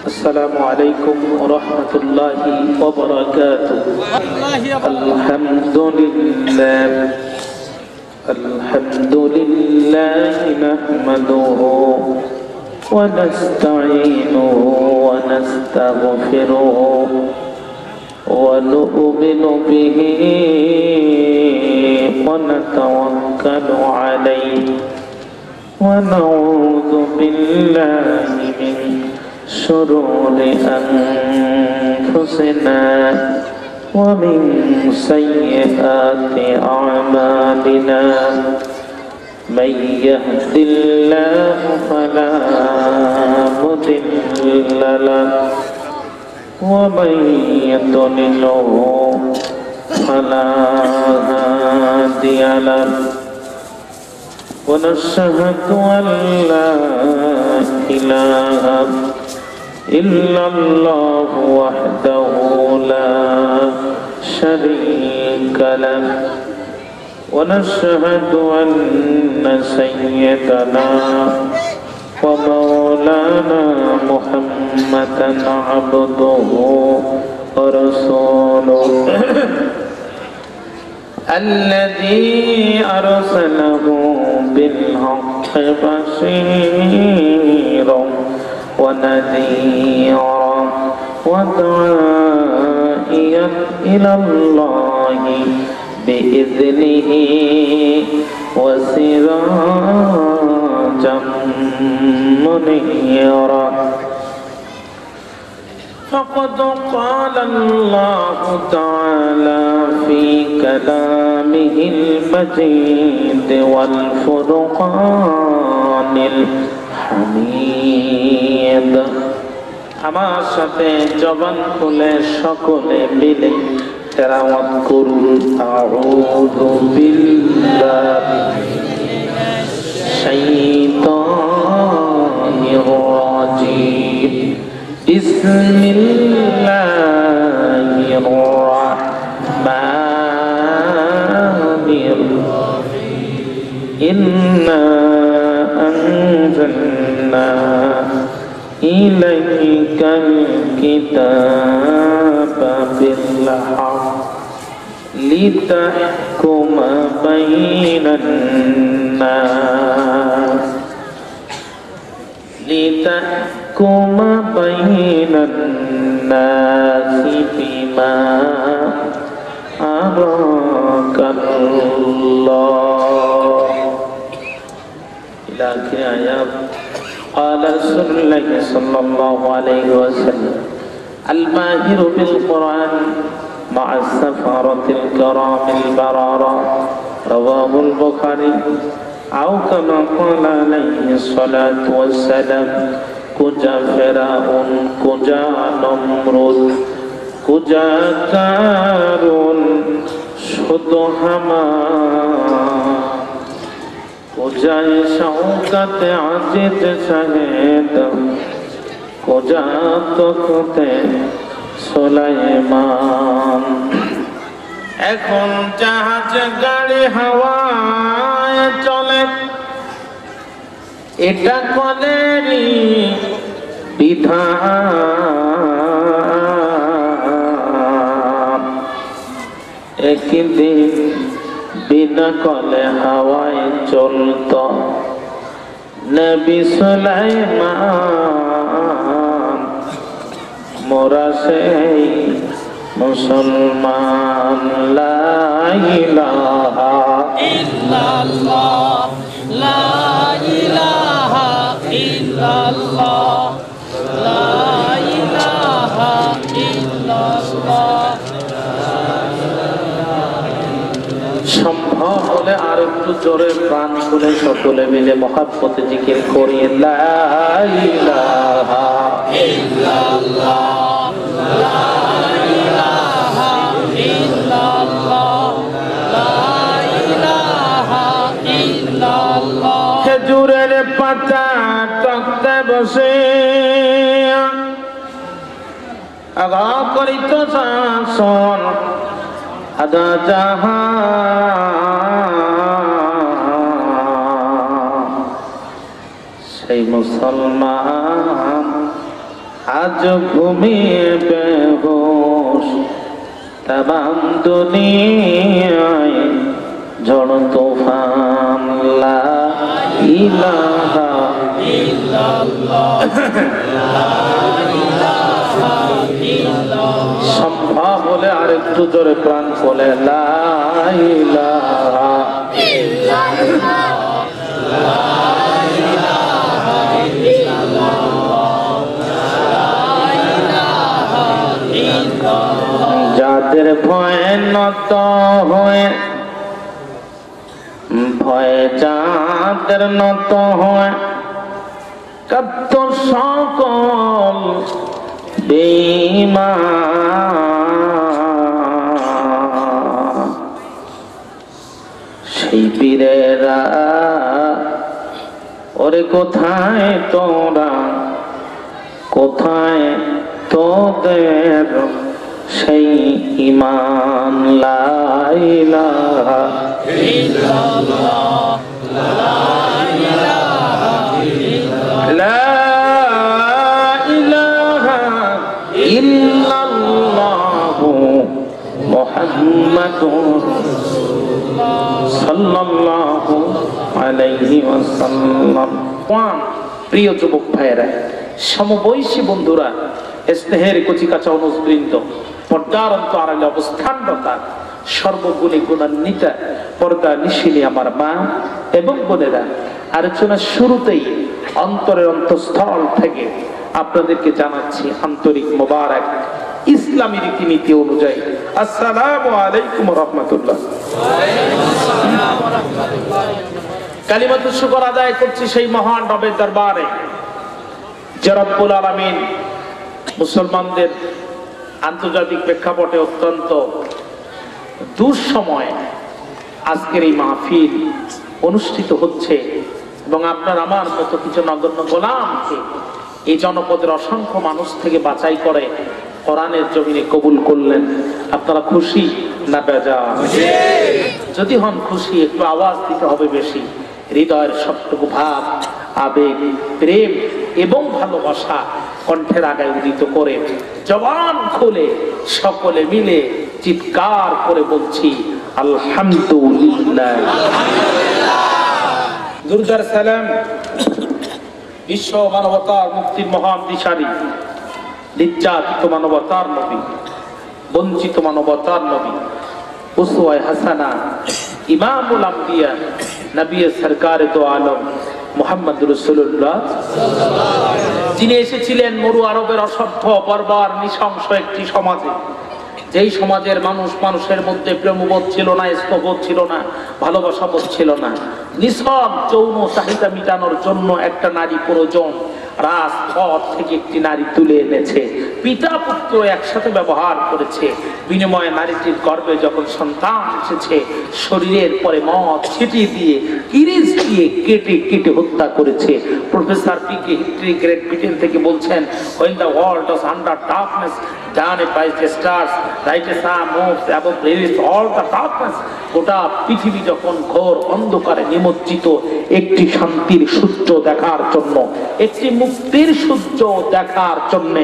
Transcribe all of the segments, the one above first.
السلام عليكم ورحمة الله وبركاته. الحمد لله نحمده ونستعينه ونستغفره ونؤمن به ونتوكل عليه ونعوذ بالله من شرور أنفسنا ومن سيئات أعمالنا من يهد الله فلا مضل له ومن يضلله فلا هادي له ونشهد أن لا إله إلا الله وحده لا شريك له ونشهد أن سيدنا ومولانا محمدا عبده ورسوله الذي أرسله بالحق بشيرا ونذيرا وداعيا إلى الله بإذنه وسراجا منيرا فقد قال الله تعالى في كلامه المجيد والفرقان الحميد আমার সাথে জবান খুলে সকলে মিলে তেলাওয়াত করুন আউযু বিল্লাহি মিনাশ শাইতানির রাজীম বিসমিল্লাহির রাহমানির রাহিম ইন্না أنزلنا إليك الكتاب بالحق لتحكم بين الناس بما أراك الله إلى آخر آيات. قال رسول الله صلى الله عليه وسلم الماهر بالقرآن مع السفرة الكرام البررة رواه البخاري أو كما قال عليه الصلاة والسلام কুজা ফেরাউন কুজা নমরুদ কুজা কারুন শুধু হামা কুজায় শওকতে আজিজ শাহেদ কুজা তখতে সুলাইমান এখন জাহাজ গাড়ি হাওয়ায় চলে এটা কলেরই বিধান একদিন বিনা কলে হাওয়ায় চলত নবী সুলাইমান মোরা সেই মুসলমান লা ইলাহা ইল্লাল্লাহ লা ইলাহা ইল্লাল্লাহ লা ইলাহা ইল্লাল্লাহ। সম্ভব হলে আর একটু জোরে প্রাণ খুলে সকলে মিলে মহাব্বতে জিকির করি লা ইলাহা ইল্লাল্লাহ লা ইলাহা ইল্লাল্লাহ লা ইলাহা ইল্লাল্লাহ। খেজুরের পাতা তক্তে বসে আগা করিত শাসন আদা জাহান সেই মুসলমান আজ ঘুমিয়ে বেহুশ তামাম দুনিয়ায় ঝড় তুফান লা ইলাহা সম্ভব হলে আরেকটু জোরে প্রাণ বলে লা ইলাহা যাদের ভয়ে নত হয়ে ভয়ে যাদের নত হয়ে কত সকল বেঈমান সেই বীরেরা ওরে কোথায় তোরা কোথায় তোদের সেই ঈমান লা ইলাহা ইল্লাল্লাহ লা ইলাহা ইল্লাল্লাহ মুহাম্মাদুর সাল্লাল্লাহু আলাইহি ওয়াসাল্লাম। প্রিয় যুবক ভাইয়েরা, সমবয়সী বন্ধুরা, স্নেহের কচি কাঁচা অনুবৃন্দ, পর্দার আড়ালে অবস্থানরতা, সর্বগুণী গুণান্বিতা পর্দা নিশিনী আমার মা এবং বোনেরা, আলোচনার শুরুতেই অন্তরের অন্তঃস্থল থেকে আপনাদেরকে জানাচ্ছি আন্তরিক মোবারক ইসলামী রীতিনীতি অনুযায়ী আসসালামু আলাইকুম ওয়া রাহমাতুল্লাহ। কালিমাতুশ শুকর আদায় করছি সেই মহান রবের দরবারে যে রব্বুল আলামিন মুসলমানদের আন্তর্জাতিক প্রেক্ষাপটে অত্যন্ত দুঃসময়ে আজকের এই মাহফিল অনুষ্ঠিত হচ্ছে এবং আপনার আমার মতো কিছু নগণ্য গোলামকে এই জনপদের অসংখ্য মানুষ থেকে বাছাই করে কোরআনের জমিনে কবুল করলেন। আপনারা খুশি না বেজার? যদি হন খুশি, একটু আওয়াজ দিতে হবে বেশি। হৃদয়ের সবটুকু ভাব, আবেগ, প্রেম এবং ভালোবাসা কণ্ঠের আগায় উদিত করে জবান খুলে সকলে মিলে চিৎকার করে বলছি আলহামদুলিল্লাহ। দুরুদ সালাম বিশ্ব মানবতার মুক্তির মহান দিশারি, নির্যাতিত মানবতার নবী, বঞ্চিত মানবতার নবী, উসওয়ায়ে হাসানা, ইমামুল আম্বিয়া, নবী সরকারে দো আলম মুহাম্মদ রাসূলুল্লাহ, যিনি এসেছিলেন মরু আরবের অসভ্য বর্বর নৃশংস একটি সমাজে, যেই সমাজের মানুষের মধ্যে প্রেমবোধ ছিল না, স্নেহবোধ ছিল না, ভালোবাসা বোধ ছিল না। নিছক যৌন চাহিদা মেটানোর জন্য একটা নারী প্রয়োজন, রাজপথ থেকে একটি নারী তুলে এনেছে, পিতা পুত্র একসাথে ব্যবহার করেছে, বিনিময়ে নারীটির গর্ভে যখন সন্তান এসেছে শরীরের পরে মদ ছিটিয়ে দিয়ে কিরিচ দিয়ে কেটে কেটে হত্যা করেছে। Professor PK. History great Britain থেকে বলছেন, when the world was under darkness dawned by the stars, right as sun moves above release all the darkness, গোটা পৃথিবী যখন ঘোর অন্ধকারে নিমজ্জিত, একটি শান্তির সূর্য দেখার জন্য, একটি মুক্তির সূর্য দেখার জন্য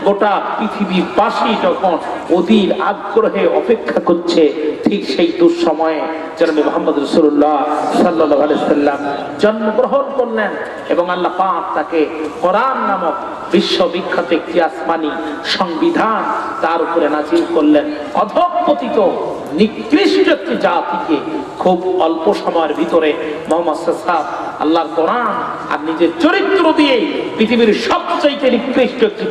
গোটা পৃথিবীবাসী যখন অধীর আগ্রহে অপেক্ষা করছে, ঠিক সেই দুঃসময়ে জনাবে মুহাম্মদ রাসূলুল্লাহ সাল্লাল্লাহু আলাইহি সাল্লাম জন্মগ্রহণ করলেন এবং আল্লাহ পাক তাকে কোরআন নামক বিশ্ববিখ্যাত একটি আসমানি সংবিধান তার উপরে নাজিল করলেন। অধঃপতিত নিকৃষ্ট একটি জাতিকে খুব অল্প সময়ের ভিতরে মুহাম্মদ সাল্লাল্লাহু আল্লাহর কোরআন আর নিজের চরিত্র দিয়ে পৃথিবীর সবচেয়ে নিকৃষ্ট একটি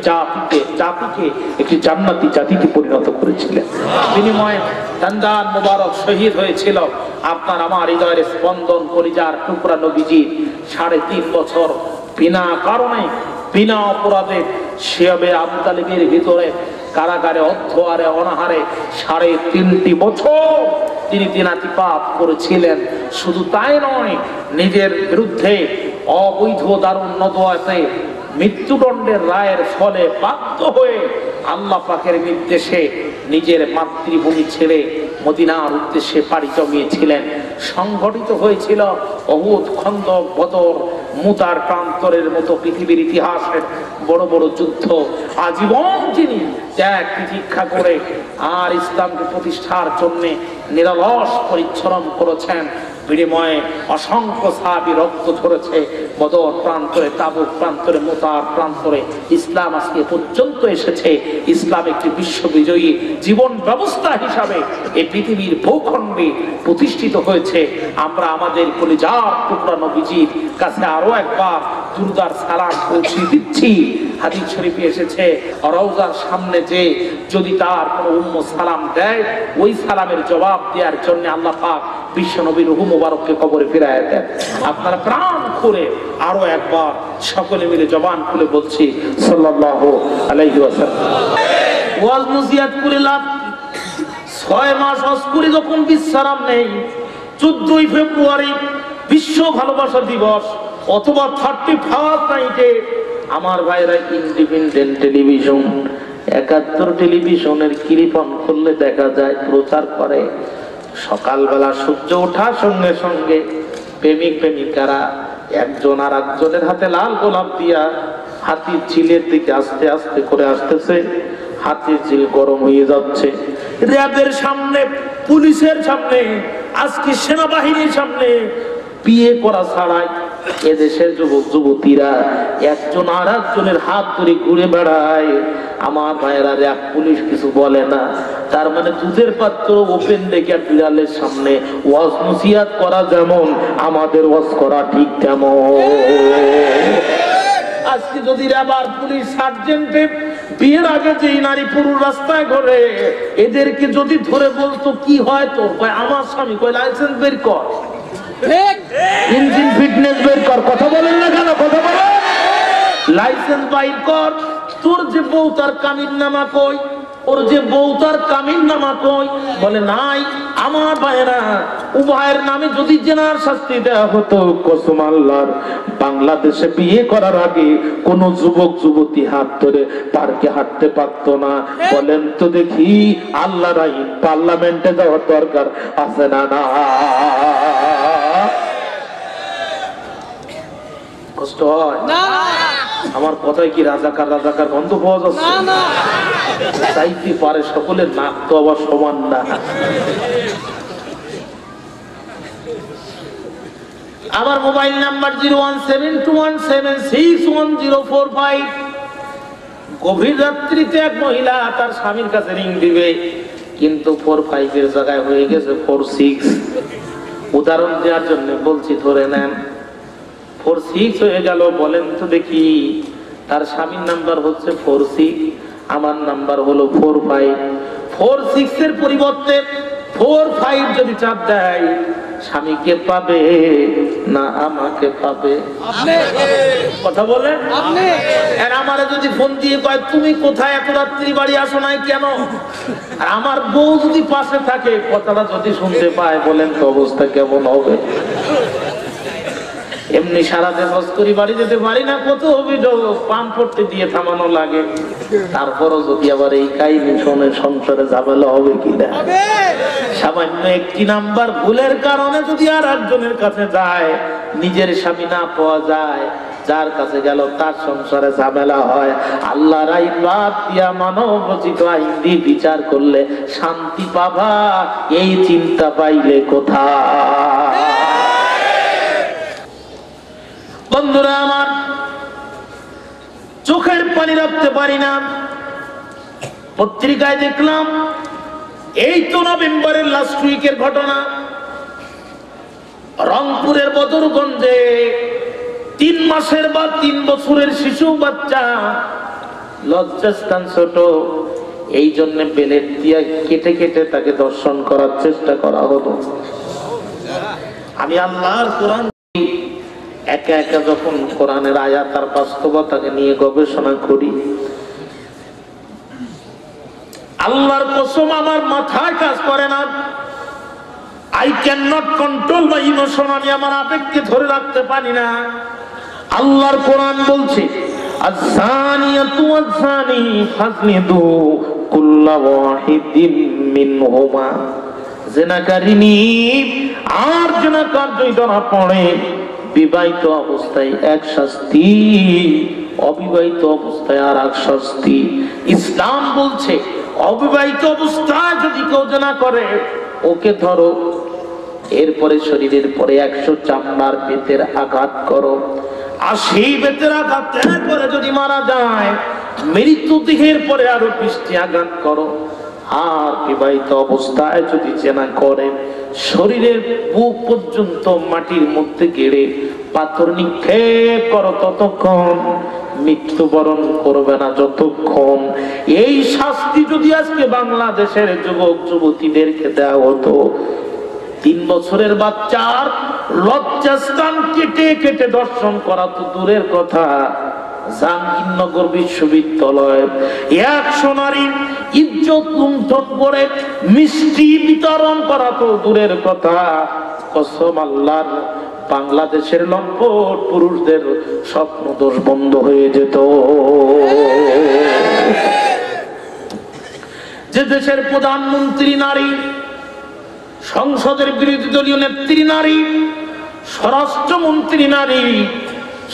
জাতিকে একটি জান্নাতি জাতিতে পরিণত করেছিলেন। বিনিময়ে দান্দান মুবারক শহীদ হয়েছিল আপনার আমার হৃদয়ের স্পন্দন কলিজার টুকরা নবীজি 3.5 বছর বিনা কারণে বিনা অপরাধে শিয়াবে আবু তালিবের ভিতরে কারাগারে অধ্যয়ারে অনাহারে 3.5 বছর তিনি দিনাতিপাত করেছিলেন। শুধু তাই নয়, নিজের বিরুদ্ধে অবৈধ দারুণ নদওয়াতে মৃত্যুদণ্ডের রায়ের ফলে বাধ্য হয়ে আল্লাহ পাকের নির্দেশে নিজের মাতৃভূমি ছেড়ে মদিনার উদ্দেশ্যে পাড়ি জমিয়েছিলেন। সংঘটিত হয়েছিল উহুদ, খন্দক, বদর, মুতার প্রান্তরের মতো পৃথিবীর ইতিহাসের বড় বড় যুদ্ধ আজীবন যিনি ত্যাগ তিতিক্ষা করে আর ইসলামকে প্রতিষ্ঠার জন্য নিরলস পরিশ্রম করেছেন, বিনিময়ে অসংখ্য সাহাবী রক্ত ঝরেছে বদর প্রান্তরে, তাবুক প্রান্তরে, মুতার প্রান্তরে। ইসলাম আজকে পর্যন্ত এসেছে। ইসলাম একটি বিশ্ববিজয়ী জীবন ব্যবস্থা হিসাবে এই পৃথিবীর ভূখণ্ডে প্রতিষ্ঠিত হয়েছে। আমরা আমাদের কলিজার টুকরা নবীজির কাছে আরো একবার দুরুদার সালাম পৌঁছে দিচ্ছি। হাদিস শরীফে এসেছে রওজার সামনে যে যদি তার কোনো উম্মত সালাম দেয়, ওই সালামের জবাব দেওয়ার জন্য আল্লাহ পাক বিশ্ব নবীর রূহ মুবারককে কবরে ফিরায় দেন। আপনারা প্রাণ খুলে আরো একবার সকলে মিলে জবান খুলে বলছি সাল্লাল্লাহু আলাইহি ওয়াসাল্লাম। ওয়াজ নসিহত করে লাভ, 6 মাস হজ করে যখন বিশ্রাম নেই, 14ই ফেব্রুয়ারি বিশ্ব ভালোবাসা দিবস অথবা 31 নাইটে আমার ভাইরা ইন্ডিপেন্ডেন্ট টেলিভিশন, 71 টেলিভিশনের কিরিপন খুললে দেখা যায় প্রচার করে সকালবেলা সূর্য ওঠার সঙ্গে সঙ্গে প্রেমিক প্রেমিকারা একজন আর একজনের হাতে লাল গোলাপ দিয়া হাতির ঝিলের দিকে আস্তে আস্তে করে আসতেছে। হাতির ঝিল গরম হয়ে যাচ্ছে। র্যাবের সামনে, পুলিশের সামনে, আজকে সেনাবাহিনীর সামনে বিয়ে করা ছাড়াই এদেশের যুবক যুবতীরা একজন আর একজনের হাত ধরে ঘুরে বেড়ায়। আমার ভাইয়েরা র্যাব পুলিশ কিছু বলে না। তার মানে দুধের পাত্র ওপেন দেখে বিড়ালের সামনে ওয়াজ নসিহত করা যেমন, আমাদের ওয়াজ করা ঠিক তেমন। আজকে যদি র্যাব আর পুলিশ সার্জেন্টে বিয়ের আগে যেই নারী পুরুষ রাস্তায় ঘোরে, এদেরকে যদি ধরে বলতো কি হয় তোর, কয় আমার স্বামী, কয় লাইসেন্স বের কর, ইঞ্জিন ফিটনেস বের কর। কথা বলেন না কেন? কথা বলেন, লাইসেন্স বাইর কর। তোর যে বউ তার কামিন নামা কই, ওর যে বউ তার কামিন নামা কই, বলে নাই। আমার ভাইয়েরা, উভয়ের নামে যদি জেনার শাস্তি দেওয়া হতো, কসম আল্লাহর, বাংলাদেশে বিয়ে করার আগে কোন যুবক যুবতী হাত ধরে পার্কে হাঁটতে পারতো না। বলেন তো দেখি, আল্লাহর আইন পার্লামেন্টে যাওয়ার দরকার আছে না? না, কষ্ট হয় না? আমার কথায় কি রাজাকার রাজাকার গন্ধ পাওয়া যাচ্ছে? চাইতে পারে, সকলের নাক তো আবার সমান না। আমার মোবাইল নাম্বার 01721761045। গভীর রাত্রিতে এক মহিলা তার স্বামীর কাছে রিং দিবে, কিন্তু 45 এর জায়গায় হয়ে গেছে 46। উদাহরণ দেওয়ার জন্য বলছি, ধরে নেন 46 হয়ে গেল। বলেন তো দেখি, তার স্বামীর নাম্বার হচ্ছে 46, আমার নাম্বার হলো 45। 46 এর পরিবর্তে 45 যদি চাপ দেয়, স্বামীকে পাবে না আমাকে পাবে? কথা বলেন। আর আমারে যদি ফোন দিয়ে কয় তুমি কোথায়, এত রাত্রি বাড়ি আসো নাই কেন, আর আমার বউ যদি পাশে থাকে, কথাটা যদি শুনতে পায়, বলেন তো অবস্থা কেমন হবে? এমনি সারাতে হজ করি বাড়ি যেতে পারি না, কত অভিযোগ, পাম্প করতে দিয়ে থামানো লাগে। তারপরও যদি আবার এই কাহিনী শোনে, সংসারে ঝামেলা হবে কিনা? সামান্য একটি নাম্বার ভুলের কারণে যদি আর একজনের কাছে যায়, নিজের স্বামী না পাওয়া যায়, যার কাছে গেল তার সংসারে ঝামেলা হয়। আল্লাহর আইন বাদ দিয়া মানব রচিত আইন দিয়ে বিচার করলে শান্তি পাবা, এই চিন্তা পাইলে কোথায়? বন্ধুরা আমার, চোখের পানি রাখতে পারি না। পত্রিকায় দেখলাম এই তো নভেম্বরের লাস্ট উইকের ঘটনা, রংপুরের বদরগঞ্জে 3 মাসের বা 3 বছরের শিশু বাচ্চা, লজ্জাস্থান ছোট, এই জন্য বেলেট দিয়ে কেটে কেটে তাকে দর্শন করার চেষ্টা করা হলো। আমি আল্লাহর কোরআন একা একা যখন কোরআনের আয়াত আর বাস্তবতাকে নিয়ে গবেষণা করি, আল্লাহর কসম আমার মাথায় কাজ করে না। I cannot control my emotion, আমি আমার আবেগকে ধরে রাখতে পারি না। আল্লাহর কোরআন বলছে, আয-যানিয়াতু ওয়াজ-যানি ফাজলিদু কুল্লা ওয়াহিদিম মিনহুমা, জেনাকারিনী আর জেনাকার যদি ধরা পড়ে বিবাহিত অবস্থায় এক শাস্তি, অবিবাহিত অবস্থায় আর এক শাস্তি। ইসলাম বলছে অবিবাহিত অবস্থায় যদি কেউ জেনা করে ওকে ধরো, এরপরে শরীরের পরে 100 চামড়ার বেতের আঘাত করো, আর সেই বেতের আঘাতের পরে যদি মারা যায় মৃত্যু দেহের পরে আরো 20টি আঘাত করো। আর বিবাহিত অবস্থায় যদি জেনা করে শরীরের বুক পর্যন্ত মাটির মধ্যে গেড়ে পাথর নিক্ষেপ করো, ততক্ষণ মৃত্যুবরণ করবে না যতক্ষণ। এই শাস্তি যদি আজকে বাংলাদেশের যুবক যুবতীদেরকে দেওয়া হতো, 3 বছরের বাচ্চার লজ্জাস্থান কেটে কেটে দর্শন করা তো দূরের কথা, জাহাঙ্গীরনগর বিশ্ববিদ্যালয়ে 100 নারীর ইজ্জত লুণ্ঠন করে মিষ্টি বিতরণ করা তো দূরের কথা, কসম আল্লাহর বাংলাদেশের লম্পট পুরুষদের স্বপ্ন দোষ বন্ধ হয়ে যেত। যে দেশের প্রধানমন্ত্রী নারী, সংসদের বিরোধী দলীয় নেত্রী নারী, স্বরাষ্ট্রমন্ত্রী নারী,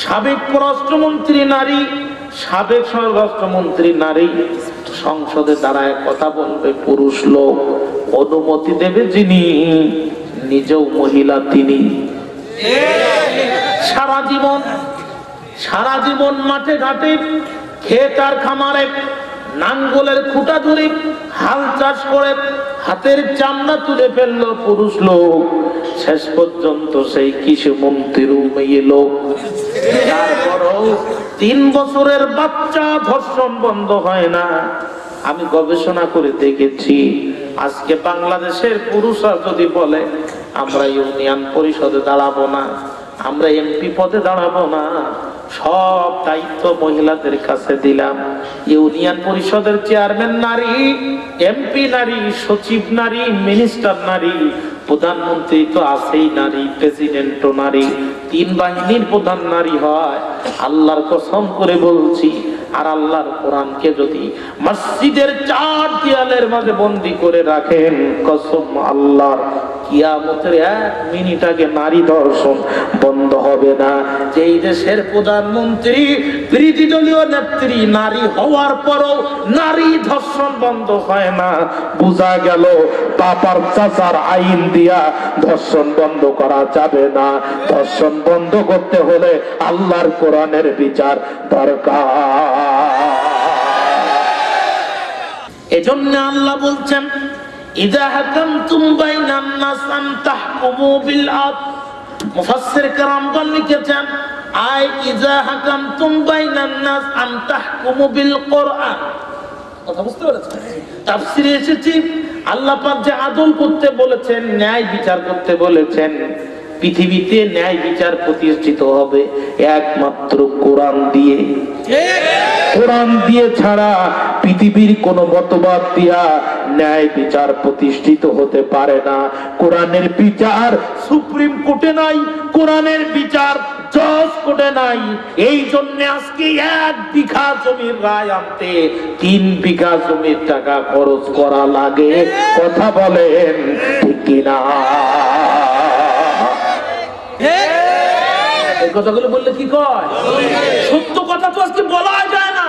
সাবেক পররাষ্ট্রমন্ত্রী নারী, সাবেক স্বরাষ্ট্রমন্ত্রী নারী, সংসদে দাঁড়ায় কথা বলবে পুরুষ লোক, অনুমতি দেবে যিনি, নিজেও মহিলা তিনি। সারা জীবন মাঠে ঘাটে ক্ষেত আর খামারে নাঙ্গলের খুঁটা ধরে হাল চাষ করে হাতের চামড়া তুলে ফেললো পুরুষ লোক, শেষ পর্যন্ত সেই কৃষি মন্ত্রীর মেয়ে লোক। তারপরও 3 বছরের বাচ্চা ধর্ষণ বন্ধ হয় না। আমি গবেষণা করে দেখেছি, আজকে বাংলাদেশের পুরুষরা যদি বলে আমরা ইউনিয়ন পরিষদে দাঁড়াবো না, আমরা এমপি পদে দাঁড়াবো না, সব দায়িত্ব মহিলাদের কাছে দিলাম, ইউনিয়ন পরিষদের চেয়ারম্যান নারী, এমপি নারী, সচিব নারী, মিনিস্টার নারী, প্রধানমন্ত্রী তো আছেই নারী, প্রেসিডেন্টও নারী, 3 বাহিনীর প্রধান নারী হয়। আল্লাহর কসম করে বলছি, আর আল্লাহর কোরআনকে যদি মসজিদের 4 দেয়ালের মাঝে বন্দী করে রাখেন, কসম আল্লাহর, কিয়ামতের 1 মিনিট আগে নারী ধর্ষণ বন্ধ হবে না। যেই দেশের প্রধানমন্ত্রী, বিরোধী দলীয় নেত্রী নারী হওয়ার পরও নারী ধর্ষণ বন্ধ হয় না, বোঝা গেল বাবার চাচার আইন দিয়া ধর্ষণ বন্ধ করা যাবে না। ধর্ষণ বন্ধ করতে হলে আল্লাহর কোরআনের বিচার দরকার। এজন্য আল্লাহ বলছেন ইযা হাকামতুম বাইনান নাস আন তাহকুমু বিল আদল। মুফাসসির কেরামগণ লিখেছেন আই ইযা হাকামতুম বাইনান নাস আন তাহকুমু বিল কোরআন। কথা বুঝতে পেরেছেন? তাফসীরে এসেছে আল্লাহ পাক যে আদল করতে বলেছেন, ন্যায় বিচার করতে বলেছেন, পৃথিবীতে ন্যায় বিচার প্রতিষ্ঠিত হবে একমাত্র কোরআন দিয়ে। কোরআন দিয়ে ছাড়া পৃথিবীর কোন মতবাদ দিয়া ন্যায় বিচার প্রতিষ্ঠিত হতে পারে না। কোরআনের বিচার সুপ্রিম কোর্টে নাই, কোরআনের বিচার জজ কোর্টে নাই। এই জন্য আজকে 1 বিঘা জমির রায় আনতে 3 বিঘা জমির টাকা খরচ করা লাগে। কথা বলেন ঠিক কিনা? এই কথাগুলো বললে কি কয়? সত্য কথা তো আজকে বলা যায় না।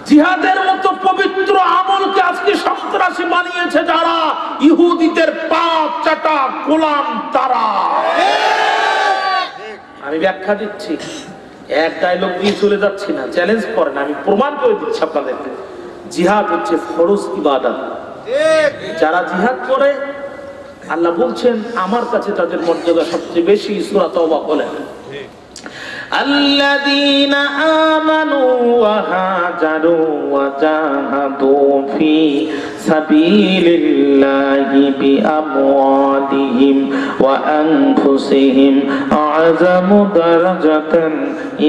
জিহাদের মতো পবিত্র আমলকে আজকে সন্ত্রাসী বানিয়েছে যারা, ইহুদিদের পাপ চাটা গোলাম তারা। আমি ব্যাখ্যা দিচ্ছি, এক ডায়লগ দিয়ে চলে যাচ্ছি না, চ্যালেঞ্জ করেন, আমি প্রমাণ করে দিচ্ছি আপনাদেরকে। জিহাদ হচ্ছে ফরজ ইবাদত। যারা জিহাদ করে আল্লাহ বলছেন আমার কাছে তাদের মর্যাদা সবচেয়ে বেশি। সূরা তাওবা বলেন আল্লাযীনা আমানু ওয়া হাজারু ওয়া জাহাদু ফি সাবিলিল্লাহি বিআমওয়ালিহিম ওয়া আনফুসিহিম আ'যামু দারাজাতান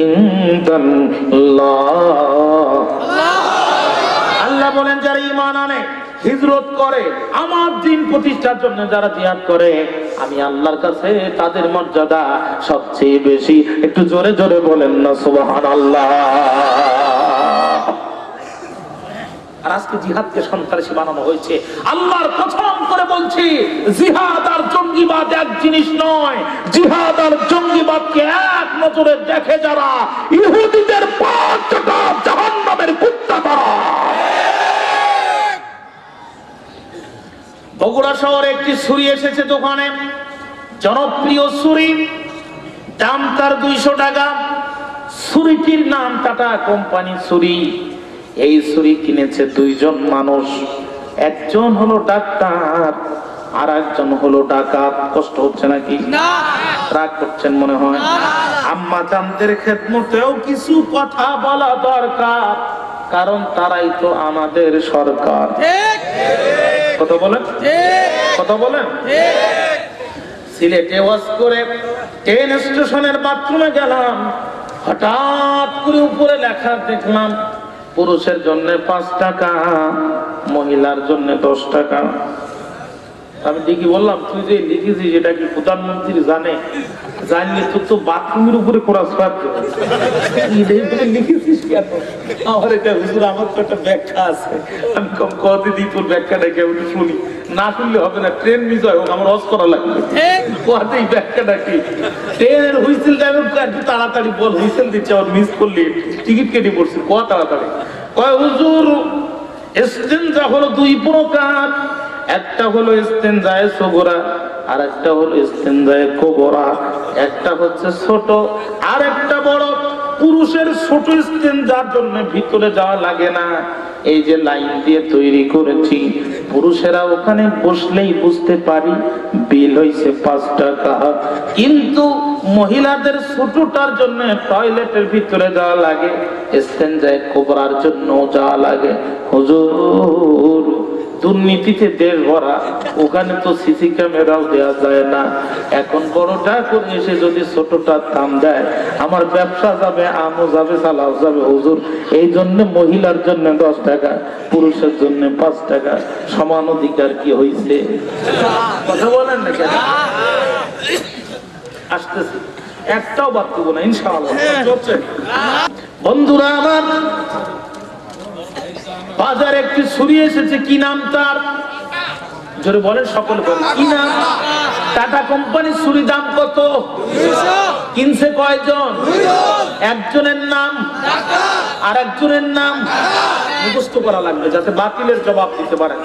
ইনদাল্লাহ। আল্লাহ বলেন যারা ঈমান আনে, হিজরত করে, আমার দ্বীন প্রতিষ্ঠার জন্য যারা জিহাদ করে, আমি আল্লাহর কাছে তাদের মর্যাদা সবচেয়ে বেশি। একটু জোরে জোরে বলেন না সুবহানাল্লাহ। আর আজকে জিহাদকে সন্ত্রাসী বানানো হয়েছে। আল্লাহর কসম করে বলছি, জিহাদ আর জঙ্গিবাদ এক জিনিস নয়। জিহাদ আর জঙ্গিবাদকে এক নজরে দেখে যারা, ইহুদিদের পাঁচটা জাহান্নামের কুত্তা তারা। বগুড়া শহরে একটি ছুরি এসেছে দোকানে, জনপ্রিয় ছুরি, দাম তার 200 টাকা। ছুরিটির নাম টাটা কোম্পানি ছুরি। এই ছুরি কিনেছে 2 জন মানুষ, একজন হলো ডাক্তার আর একজন হলো ডাকাত। কষ্ট হচ্ছে নাকি? রাগ করছেন মনে হয়। আম্মা জানদের খেদমতেও কিছু কথা বলা দরকার, কারণ তারাই তো আমাদের সরকার। কথা বলেন, কথা বলেন। সিলেটে ওয়াজ করে ট্রেন স্টেশনের বাথরুমে গেলাম, হঠাৎ করে উপরে লেখা দেখলাম পুরুষের জন্য 5 টাকা, মহিলার জন্য 10 টাকা। আমি দেখি বললাম, তুই যে লিখেছিস এটা কি প্রধানমন্ত্রী জানে? জানলে তো বাথরুমের উপরে কোরআন লিখেছিস কেন? আমার এটা হুজুর, আমার তো একটা ব্যাখ্যা আছে। আমি কম কতে দিই, তোর ব্যাখ্যাটা কেউ শুনি, না শুনলে হবে না। ট্রেন মিস হয়, আমার হজ করা লাগবে। এই ব্যাখ্যাটা কি? ট্রেনের হুইসেল ড্রাইভার একটু তাড়াতাড়ি বল, হুইসেল দিচ্ছে, আবার মিস করলি টিকিট কেটে পড়ছি, ক তাড়াতাড়ি। কয় হুজুর, ইস্তেনজা হলো 2 প্রকার, একটা হলো ইস্তেনজায়ে সুগরা আর একটা হলো ইস্তেনজায়ে কুবরা। একটা হচ্ছে ছোট আর একটা বড়। পুরুষের ছোট ইস্তেনজার জন্য ভিতরে যাওয়া লাগে না, এই যে লাইন দিয়ে তৈরি করেছি, পুরুষেরা ওখানে বসলেই বুঝতে পারি বিল হইছে 5 টাকা। কিন্তু মহিলাদের ছোটটার জন্য টয়লেটের ভিতরে যাওয়া লাগে, ইস্তেনজায়ে কুবরার জন্য যাওয়া লাগে। হুজুর, দুর্নীতিতে দেশ ভরা, ওখানে তো সিসি ক্যামেরাও দেওয়া যায় না। এখন বড়টা করে এসে যদি ছোটটার দাম দেয়, আমার ব্যবসা যাবে, আমও যাবে, চালাও যাবে। হুজুর, এই জন্য মহিলার জন্য 10 টাকা, পুরুষের জন্য 5 টাকা। সমান অধিকার কি হয়েছে? কথা বলেন না কেন? আসতেছি, একটাও বাদ দেবো না ইনশাআল্লাহ। বন্ধুরা আমার, বাজারে একটি ছুরি এসেছে, কি নাম তার? জোরে বলেন, সকলে বলেন, কি নাম? টাটা কোম্পানির ছুরি। দাম কত? কিনছে কয়জন? একজনের নাম আর একজনের নাম মুখস্থ করা লাগবে, যাতে বাতিলের জবাব দিতে পারেন।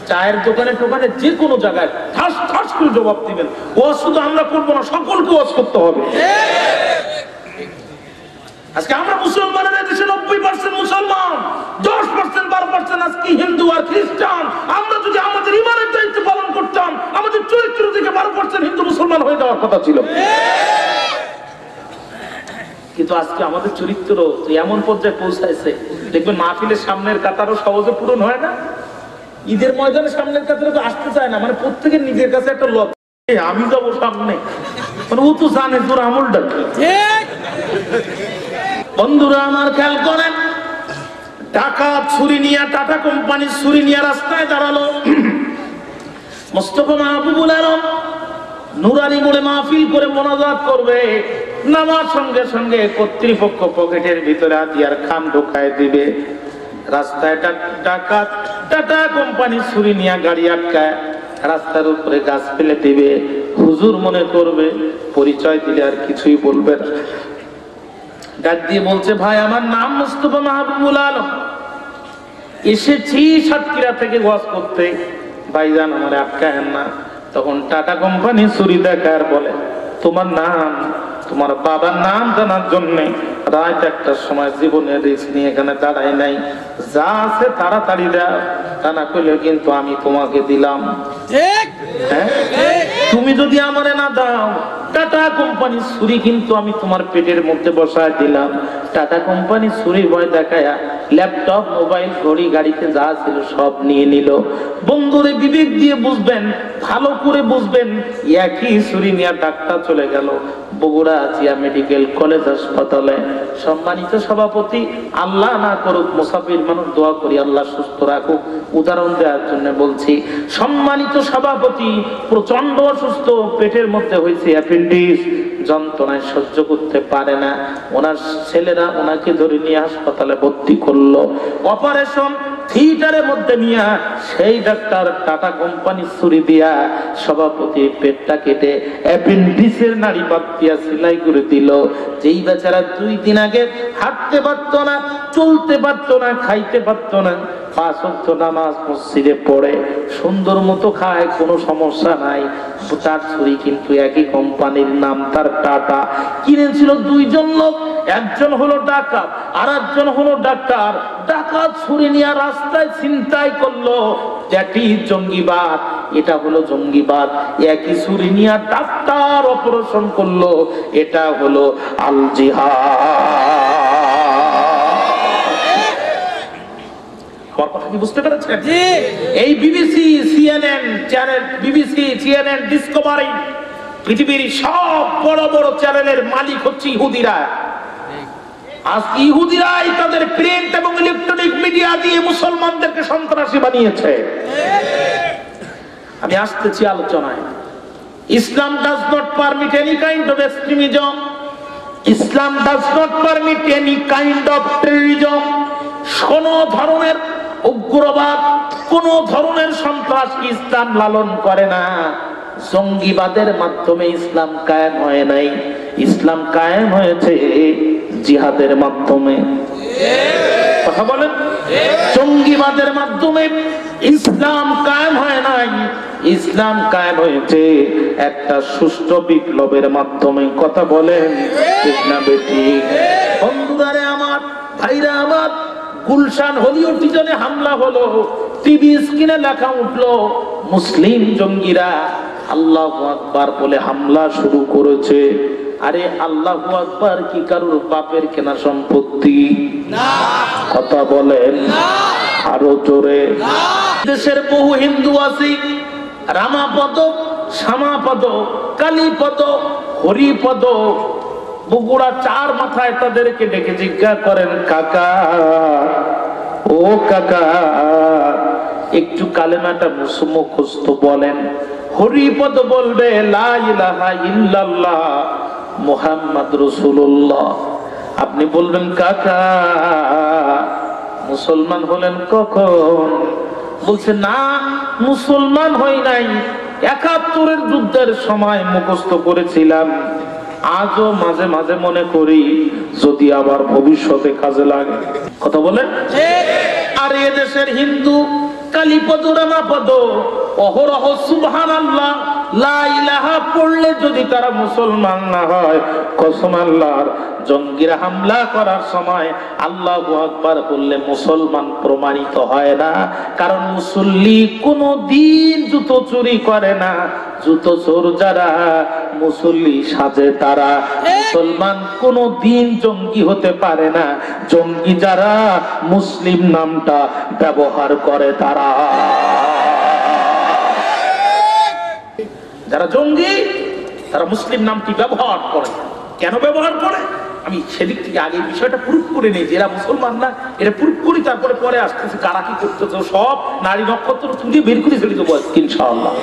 চায়ের দোকানে টোকানে যে কোনো জায়গায় ঠাস ঠাস করে জবাব দিবেন। ওয়াজ শুধু আমরা করবো না, সকলকে ওয়াজ করতে হবে। আজকে আমরা মুসলমানের দেশে 90% মুসলমান, 10% 12% আজকে হিন্দু আর খ্রিস্টান। আমরা যদি আমাদের ইমানের দায়িত্ব পালন করতাম, আমাদের চরিত্র থেকে 12% হিন্দু মুসলমান হয়ে যাওয়ার কথা ছিল। কিন্তু আজকে আমাদের চরিত্র এমন পর্যায়ে পৌঁছাইছে, দেখবেন মাহফিলের সামনের কাতারও সহজে পূরণ হয় না। ঈদের ময়দানে সামনের কাতারে তো আসতে চায় না, মানে প্রত্যেকের নিজের কাছে একটা লক্ষ্য, আমি যাবো সামনে, মানে ও তো জানে তোর আমলটা ঠিক। বন্ধুরা আমার, খেয়াল করেন, টাকা ছুরি নিয়ে, টাটা কোম্পানির ছুরি নিয়ে রাস্তায় দাঁড়ালো মোস্তফা মাহবুবুল আলম। নুরানি মোড়ে মাহফিল করে মোনাজাত করবে, নামার সঙ্গে সঙ্গে কর্তৃপক্ষ পকেটের ভিতরে হাতিয়ার খাম ঢোকায় দিবে। রাস্তায় ডাকাত টাটা কোম্পানির ছুরি নিয়ে গাড়ি আটকায়, রাস্তার উপরে গাছ ফেলে দিবে। হুজুর মনে করবে, পরিচয় দিলে আর কিছুই বলবে না। ডাক দিয়ে বলছে, ভাই আমার নাম মুস্তফা মাহবুবুল আলম, এসেছি সাতক্ষীরা থেকে ওয়াজ করতে, ভাইজান আমার আটকায়েন না। তখন টাটা কোম্পানি ছুরি দেখার বলে, তোমার নাম, তোমার বাবার নাম জানার জন্য রাত 1টার সময় জীবনের রিস্ক নিয়ে এখানে দাঁড়াই নাই, যা আছে তাড়াতাড়ি দাও, তা না করলে কিন্তু আমি তোমাকে দিলাম। হ্যাঁ, তুমি যদি আমারে না দাও, টাটা কোম্পানি ছুরি কিন্তু আমি তোমার পেটের মধ্যে বসায় দিলাম। টাটা কোম্পানি ছুরি ভয় দেখায়া ল্যাপটপ, মোবাইল, ঘড়ি, গাড়িতে যা ছিল সব নিয়ে নিল। বন্ধুরে, বিবেক দিয়ে বুঝবেন, ভালো করে বুঝবেন, একই ছুরি নিয়ে ডাক্তার চলে গেল বগুড়া জিয়া মেডিকেল কলেজ হাসপাতালে। সম্মানিত সভাপতি, আল্লাহ না করুক, মুসাফির মানুষ, দোয়া করি আল্লাহ সুস্থ রাখুক। উদাহরণ দেওয়ার জন্য বলছি, সম্মানিত সভাপতি প্রচন্ড অসুস্থ, পেটের মধ্যে হয়েছে অ্যাপেন্ডিক্স, যন্ত্রণায় সহ্য করতে পারে না। ওনার ছেলেরা ওনাকে ধরে নিয়ে হাসপাতালে ভর্তি করলো। অপারেশন থিয়েটারের মধ্যে নিয়ে সেই ডাক্তার টাটা কোম্পানি ছুরি দিয়া সভাপতির পেটটা কেটে অ্যাপেন্ডিক্সের নাড়ি বাদ দিয়া সেলাই করে দিল। যেই বেচারা 2 দিন আগে হাঁটতে পারতো না, চলতে পারতো না, খাইতে পারতো না, 5 ওয়াক্ত নামাজ মসজিদে পড়ে সুন্দর মতো খায়, কোনো সমস্যা নাই, তার ছুরি কিন্তু একই কোম্পানির, নাম তার টাটা। কিনেছিল 2 জন লোক, একজন হলো ডাকাত আর একজন হলো ডাক্তার। ডাকাত ছুরি নিয়ে রাস্তায় ছিনতাই করলো, এটি জঙ্গিবাদ, এটা হলো জঙ্গিবাদ। একই ছুরি নিয়ে ডাক্তার অপারেশন করলো, এটা হলো আল জিহাদ। আমার কথা কি বুঝতে পেরেছেন? এই BBC, CNN channel, BBC, CNN, Discovery, পৃথিবীর সব বড় বড় চ্যানেলের মালিক হচ্ছে ইহুদিরা। আজ ইহুদিরাই তাদের প্রিন্ট এবং ইলেকট্রনিক মিডিয়া দিয়ে মুসলমানদেরকে সন্ত্রাসী বানিয়েছে। আমি আসতেছি আলোচনায়। Islam does not permit any kind of extremism. Islam does not permit any kind of terrorism. কোন ধরনের উগ্রবাদ, কোন ধরনের সন্ত্রাস ইসলাম লালন করে না। জঙ্গিবাদের মাধ্যমে ইসলাম কায়েম হয় নাই, ইসলাম কায়েম হয়েছে জিহাদের মাধ্যমে। কথা বলেন, জঙ্গিবাদের মাধ্যমে ইসলাম কায়েম হয় নাই, ইসলাম কায়েম হয়েছে একটা সুষ্ঠু বিপ্লবের মাধ্যমে। কথা বলেন ঠিক না বেঠিক? বন্ধুরা আমার, ভাইরা আমার, গুলশান হলিউড টিজনে হামলা হলো, টিভি স্ক্রিনে লেখা উঠলো মুসলিম জঙ্গিরা আল্লাহু আকবার বলে হামলা শুরু করেছে। আরে আল্লাহু আকবার কি কারোর বাপের কেনা সম্পত্তি? না। কথা বলেন আরো জোরে। দেশের বহু হিন্দু আছে, রামাপদ, শ্যামাপদ, কালীপদ, হরিপদ, বগুড়া 4 মাথায় তাদেরকে ডেকে জিজ্ঞাসা করেন, কাকা, ও কাকা, একটু কালেমাটা মুখস্থ বলেন। হরিপদ বলবে লা ইলাহা ইল্লাল্লাহ মুহাম্মদ রাসূলুল্লাহ। আপনি বলবেন, কাকা মুসলমান হলেন কখন? বলছে, না মুসলমান হই নাই, ৭১-এর যুদ্ধের সময় মুখস্থ করেছিলাম, আজও মাঝে মাঝে মনে করি যদি আবার ভবিষ্যতে কাজে লাগে। কথা বলেন। আর এ দেশের হিন্দু কালীপদ, রামাপদ অহরহ সুবহানাল্লাহ লা ইলাহা পড়লে যদি তারা মুসলমান না হয়, কসম আল্লাহর, জঙ্গিরা হামলা করার সময় আল্লাহু আকবার বললে মুসলমান প্রমাণিত হয় না। কারণ মুসল্লি কোনো দিন জুতো চুরি করে না, জুতো চোর যারা, মুসল্লি সাজে তারা। মুসলমান কোনো দিন জঙ্গি হতে পারে না, জঙ্গি যারা, মুসলিম নামটা ব্যবহার করে তারা। যারা জঙ্গি তারা মুসলিম নামটি ব্যবহার করে। কেন ব্যবহার করে আমি সেদিক থেকে আগে বিষয়টা প্রুফ করে নেই, যে এরা মুসলমান না, এটা প্রুফ করি, তারপরে পরে আসতেছে কারা কি করতেছে, সব নারী নক্ষত্র তুলে বের করে ফেলে দেবো ইনশাআল্লাহ।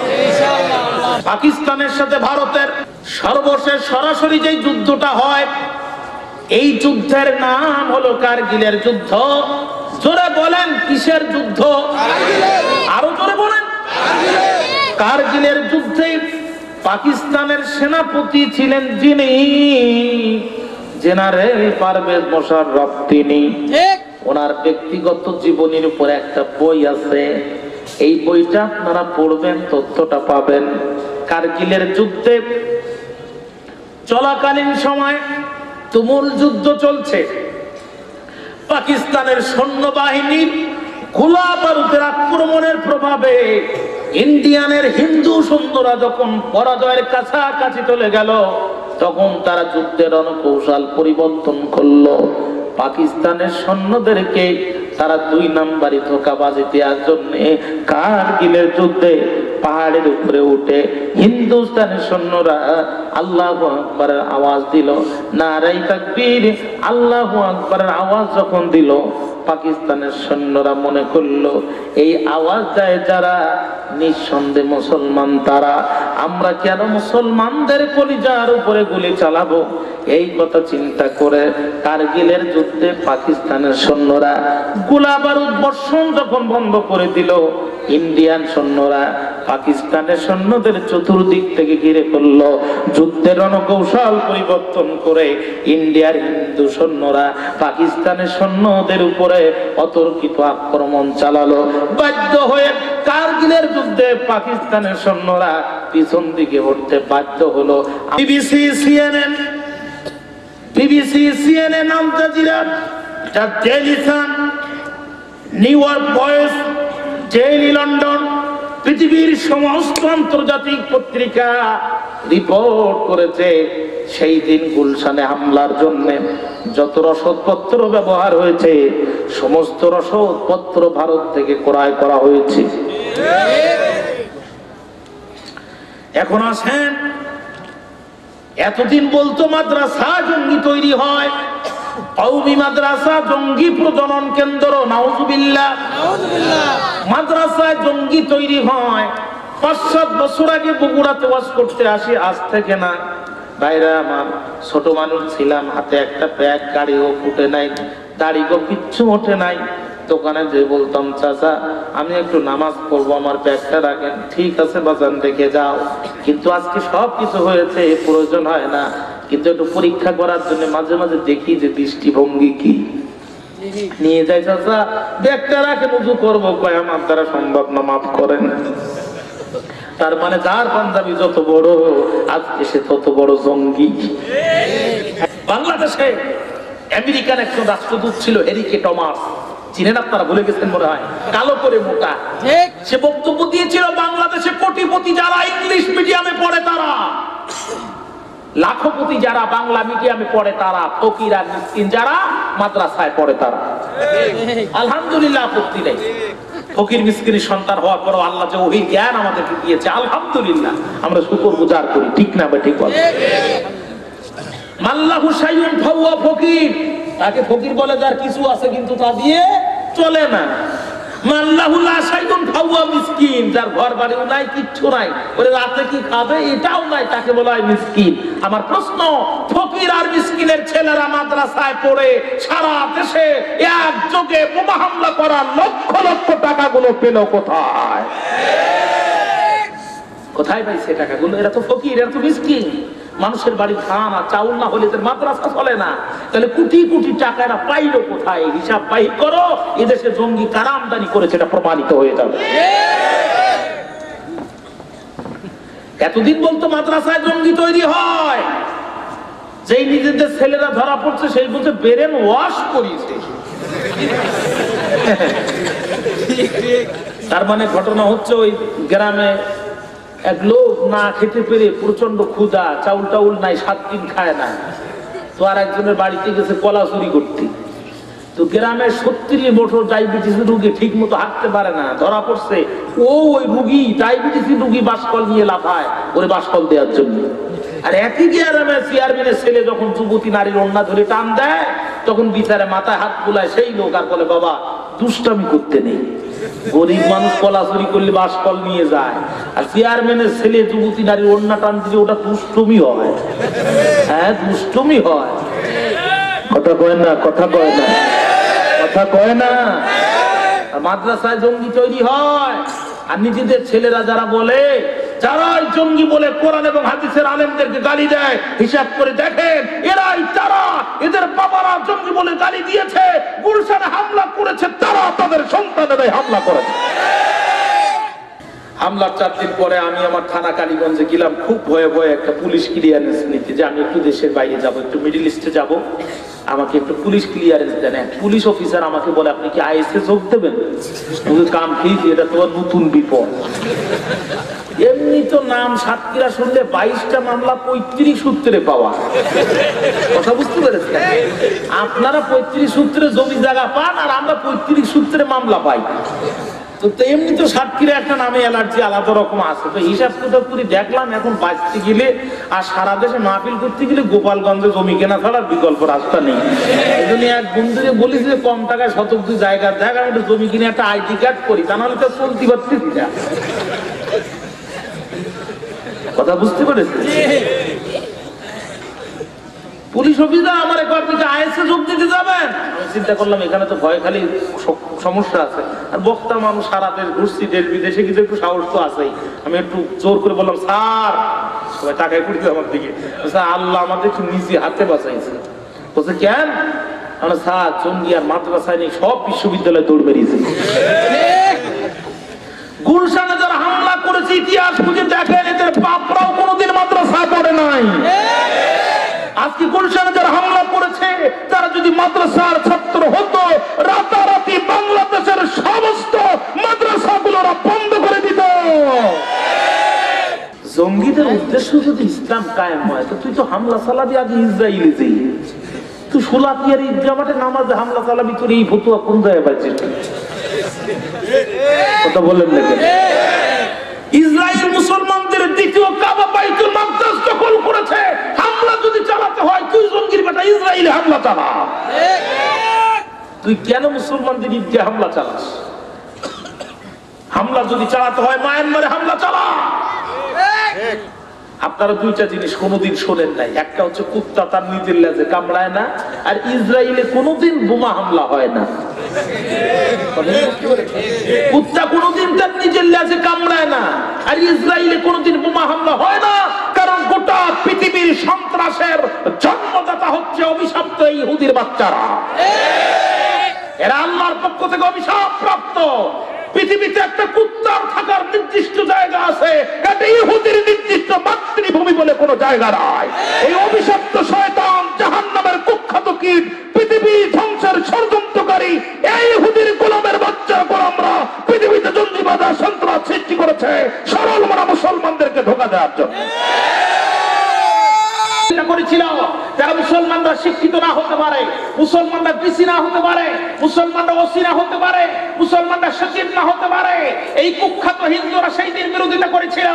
পাকিস্তানের সাথে ভারতের সর্বশেষ সরাসরি যে যুদ্ধটা হয়, এই যুদ্ধের নাম হলো কারগিলের যুদ্ধ। জোরে বলেন কিসের যুদ্ধ? আরো জোরে বলেন। কারগিলের যুদ্ধে পাকিস্তানের সেনাপতি ছিলেন যিনি, জেনারেল পারভেজ মোশাররফ, তিনি। ওনার ব্যক্তিগত জীবনীর উপর একটা বই আছে, এই বইটা আপনারা পড়বেন, তথ্যটা পাবেন। কারগিলের যুদ্ধে চলাকালীন সময় তুমুল যুদ্ধ চলছে। পাকিস্তানের সৈন্যবাহিনীর গোলা বারুদের আক্রমণের প্রভাবে ইন্ডিয়ানের হিন্দু সৈন্যরা যখন পরাজয়ের কাছাকাছি চলে গেল, তখন তারা যুদ্ধের রণকৌশল পরিবর্তন করলো। পাকিস্তানের সৈন্যদেরকে তারা 2 নাম্বারি ধোঁকাবাজি দেওয়ার জন্য কারগিলের যুদ্ধে পাহাড়ের উপরে উঠে হিন্দুস্তানের সৈন্যরা আল্লাহু আকবারের আওয়াজ দিল, নারায়ে তাকবীর, আল্লাহু আকবারের আওয়াজ যখন দিল, পাকিস্তানের সৈন্যরা মনে করলো এই আওয়াজ দেয় যারা নিঃসন্দেহে মুসলমান তারা, আমরা কেন মুসলমানদের কলিজার উপরে গুলি চালাবো? এই কথা চিন্তা করে কারগিলের যুদ্ধে পাকিস্তানের সৈন্যরা গোলা বারুদ বর্ষণ যখন বন্ধ করে দিল, ইন্ডিয়ান সৈন্যরা পাকিস্তানের সৈন্যদের চতুর্দিক থেকে ঘিরে ফেলল। যুদ্ধের রণকৌশল পরিবর্তন করে ইন্ডিয়ার হিন্দু সৈন্যরা পাকিস্তানের সৈন্যদের উপরে অতর্কিত আক্রমণ চালালো। বাধ্য হয়ে কারগিলের যুদ্ধে পাকিস্তানের সৈন্যরা পিছন দিকে হটতে বাধ্য হলো। BBC, CNN, Al Jazeera, the Daily Sun, New York Voice, Daily London, পৃথিবীর সমস্ত আন্তর্জাতিক পত্রিকা রিপোর্ট করেছে সেই দিন গুলশানে হামলার জন্য যত রসদপত্র ব্যবহার হয়েছে সমস্ত রসদপত্র ভারত থেকে ক্রয় করা হয়েছে। এখন আসেন, এতদিন বলতো মাদ্রাসা জঙ্গি তৈরি হয়, কওমি মাদ্রাসা জঙ্গি প্রজনন কেন্দ্র, নাউজুবিল্লাহ। মাদ্রাসায় জঙ্গি তৈরি হয় ৫-৭ বছর আগে বগুড়াতে ওয়াজ করতে আসি, আজ থেকে না। ভাইরা আমার, ছোট মানুষ ছিলাম, হাতে একটা ব্যাগ, গাড়িও ফুটে নাই, দাড়িও কিচ্ছু ওঠে নাই। দোকানে যে বলতাম, চাচা আমি একটু নামাজ পড়বো, আমার ব্যাগটা রাখেন। ঠিক আছে বাজান, রেখে যাও। কিন্তু আজকে সব কিছু হয়েছে, প্রয়োজন হয় না, কিন্তু একটু পরীক্ষা করার জন্য মাঝে মাঝে দেখি যে দৃষ্টিভঙ্গি কি। নিয়ে যাই, চাচা ব্যাগটা রাখেন, উজু করবো। কয় আমার দ্বারা সম্ভব না, মাফ করেন। তার মানে যার পাঞ্জাবি যত বড়, আজকে সে তত বড় জঙ্গি। বাংলাদেশে আমেরিকার একজন রাষ্ট্রদূত ছিল, হেরিকে টমাস, চিনেন আপনারা? ভুলে গেছেন মনে হয়, কালো করে মোটা। সে বক্তব্য দিয়েছিল বাংলাদেশে কোটিপতি যারা ইংলিশ মিডিয়ামে পড়ে তারা, লাখপতি যারা বাংলা মিডিয়ামে পড়ে তারা, ফকির আর মিসকিন যারা মাদ্রাসায় পড়ে তারা। আলহামদুলিল্লাহ, আপত্তি নেই। ফকির মিসকিনের সন্তান হওয়ার পরও আল্লাহ যে ওহীর জ্ঞান আমাদেরকে দিয়েছে, আলহামদুলিল্লাহ, আমরা শুকরগুজার করি। ঠিক না? ঠিক বল। মাল্লাহু শাইউন ফাহুয়া ফকির, তাকে ফকির বলে যার কিছু আছে কিন্তু তা দিয়ে চলে না। মাল্লাহু লা শাইউন ফাহুয়া মিসকিন, যার ঘর বাড়িও নাই, কিচ্ছু নাই, ওরে রাতে কি খাবে এটাও নাই, তাকে বলা হয় মিসকিন। আমার প্রশ্ন, ফকির আর মিসকিনের ছেলেরা মাদ্রাসায় পড়ে সারা দেশে একযোগে বোমা হামলা করার লক্ষ লক্ষ টাকাগুলো পেল কোথায়? কোথায় পাইছে টাকাগুলো? এরা তো ফকির, এরা তো মিসকিন। মানুষের বাড়ি ধান আর চাউল না হলে এদের মাদ্রাসা চলে না। তাহলে কোটি কোটি টাকা এরা পাইলো কোথায়? হিসাব বাহির করো, এদেশে জঙ্গি কারা আমদানি করেছে, এটা প্রমাণিত হয়ে যাবে। এতদিন বলতো মাদ্রাসায় জঙ্গি তৈরি হয়, যেই নিজেদের ছেলেরা ধরা পড়ছে সেই বলছে ব্রেন ওয়াশ করিয়েছে। তার মানে ঘটনা হচ্ছে, ওই গ্রামে এক লোক না খেতে পেরে প্রচন্ড ক্ষুধা, চাউল টাউল নাই, 7 দিন খায় না। তো আর একজনের বাড়িতে গেছে কলা চুরি করতে। তো গ্রামে 70 বছর ডায়াবেটিস রোগী, ঠিক মতো হাঁটতে পারে না, ধরা পড়ছে। ওই রুগী, ডায়াবেটিস রুগী বাসকল নিয়ে লাফায় ওরে বাসকল দেওয়ার জন্য। আর একই গ্রামে চেয়ারম্যানের ছেলে যখন যুবতী নারীর ওড়না ধরে টান দেয়, তখন বিচারে মাথায় হাত বুলায় সেই লোক, আর বলে বাবা দুষ্টামি করতে নেই। গরিব মানুষ কলা চুরি করলে বাসকল নিয়ে যায়, আর চেয়ারম্যানের ছেলে যুবতী নারীর ওড়না টান দিলে ওটা দুষ্টমি হয়। হ্যাঁ, দুষ্টমি হয়। কথা কয় না, কথা কয় না, কথা কয় না। মাদ্রাসায় জঙ্গি তৈরি হয়, আর নিজেদের ছেলেরা যারা বলে, যারা জঙ্গি বলে কোরআন এবং হাদিসের আলেমদেরকে গালি দেয়, হিসাব করে দেখেন এরাই তারা, এদের বাবারা জঙ্গি বলে গালি দিয়েছে, গুলশানে হামলা করেছে তারা, তাদের সন্তানেরাই হামলা করেছে। হামলার 4 দিন পরে আমি আমার থানা কালীগঞ্জে গেলাম, খুব ভয়ে ভয়ে একটা পুলিশ ক্লিয়ারেন্স নিতে, যে আমি একটু দেশের বাইরে যাব, একটু মিডল ইস্টে যাব, আমাকে একটু পুলিশ ক্লিয়ারেন্স দেন। পুলিশ অফিসার আমাকে বলে, আপনি কি আইএসএ যোগ দেবেন? কাম খেয়েছি, এটা তোমার নতুন বিপদ। এমনি তো নাম সাতক্ষীরা শুনলে 22টা মামলা 35 সূত্রে পাওয়া। কথা বুঝতে পেরেছেন? আপনারা 35 সূত্রে জমি জায়গা পান আর আমরা 35 সূত্রে মামলা পাই। তো এমনি তো সাতক্ষীরা একটা নামে অ্যালার্জি আলাদা রকম আছে। তো হিসাব কিতাব করে দেখলাম এখন বাঁচতে গেলে আর সারা দেশে মাহফিল করতে গেলে গোপালগঞ্জে জমি কেনা ছাড়া বিকল্প রাস্তা নেই। এই জন্য এক বন্ধুকে বলেছি যে কম টাকায় শতক 2 জায়গা দেখ, আমি একটা জমি কিনে একটা আইডি কার্ড করি, তা নাহলে তো চলতে পারতেছি না। কথা বুঝতে পেরেছেন? পুলিশ অফিসার আমার একবার আইএসএ যোগ দিতে যাবেন, আমি চিন্তা করলাম এখানে তো ভয় খালি সমস্যা আছে, আর বক্তা মানুষ সারা দেশ ঘুরছি, দেশ বিদেশে কিছু একটু সাহস তো আছেই। আমি একটু জোর করে বললাম, স্যার, সবাই টাকায় পড়ছে আমার দিকে, আল্লাহ আমাদের নিজে হাতে বাঁচাইছে। বলছে কেন? আমরা স্যার জঙ্গি আর মাদ্রাসায় নেই, সব বিশ্ববিদ্যালয়ে দৌড় বেরিয়েছে। গুলশানে যারা হামলা করেছে ইতিহাস খুঁজে দেখেন, এদের বাপরাও কোনোদিন মাদ্রাসা পড়ে নাই। আজকে গুলশানে যারা হামলা করেছে তারা যদি মাদ্রাসার ছাত্র হতো, রাতারাতি বাংলাদেশের সমস্ত মাদ্রাসাগুলোরা বন্ধ করে দিত। জঙ্গিদের উদ্দেশ্য যদি ইসলাম কায়েম হয়, তো তুই তো হামলা চালাবি আগে ইসরায়েলে যাই, তুই সোলাকিয়ার ঈদগাহ মাঠে নামাজে হামলা চালাবি, তোর এই ফতুয়া কোন জায়গায় পাইছিস? কথা বলেন না কেন? ইসরায়েল মুসলমানদের দ্বিতীয় কাবা বাইতুল মাকদাস দখল করেছে, হামলা যদি চালাতে হয় তুই জঙ্গির বেটা ইসরায়েলে হামলা চালা। তুই কেন মুসলমানদের ঈদগাহে হামলা চালাস? হামলা যদি চালাতে হয় মায়ানমারে হামলা চালা। আপনারা দুইটা জিনিস কোনোদিন শোনেন নাই, একটা হচ্ছে কুত্তা তার নিজের লেজে কামড়ায় না, আর ইসরায়েলে কোনোদিন বোমা হামলা হয় না। কুত্তা কোনোদিন তার নিজের লেজে কামড়ায় না, আর ইসরায়েলে কোনোদিন বোমা হামলা হয় না, কারণ গোটা পৃথিবীর সন্ত্রাসের জন্মদাতা হচ্ছে অভিশপ্ত ইহুদির বাচ্চারা। এরা আল্লাহর পক্ষ থেকে অভিশাপ প্রাপ্ত। পৃথিবীতে একটা কুত্তার থাকার নির্দিষ্ট জায়গা আছে, এটা ইহুদির নির্দিষ্ট মাতৃভূমি বলে কোনো জায়গা নাই। এই অভিশপ্ত শয়তান জাহান্নামের কুখ্যাত কীট, পৃথিবী ধ্বংসের ষড়যন্ত্রকারী এই ইহুদির গোলামের বাচ্চার গোলামরা পৃথিবীতে জঙ্গিবাদ আর সন্ত্রাস সৃষ্টি করেছে সরল মনা মুসলমানদেরকে ধোঁকা দেওয়ার জন্য। করেছিল যারা মুসলমানরা শিক্ষিত না হতে পারে, মুসলমানরা ডিসি না হতে পারে, মুসলমানরা ওসি না হতে পারে, মুসলমানরা সচিব না হতে পারে, এই কুখ্যাত হিন্দুরা সেই দিন বিরোধিতা করেছিল।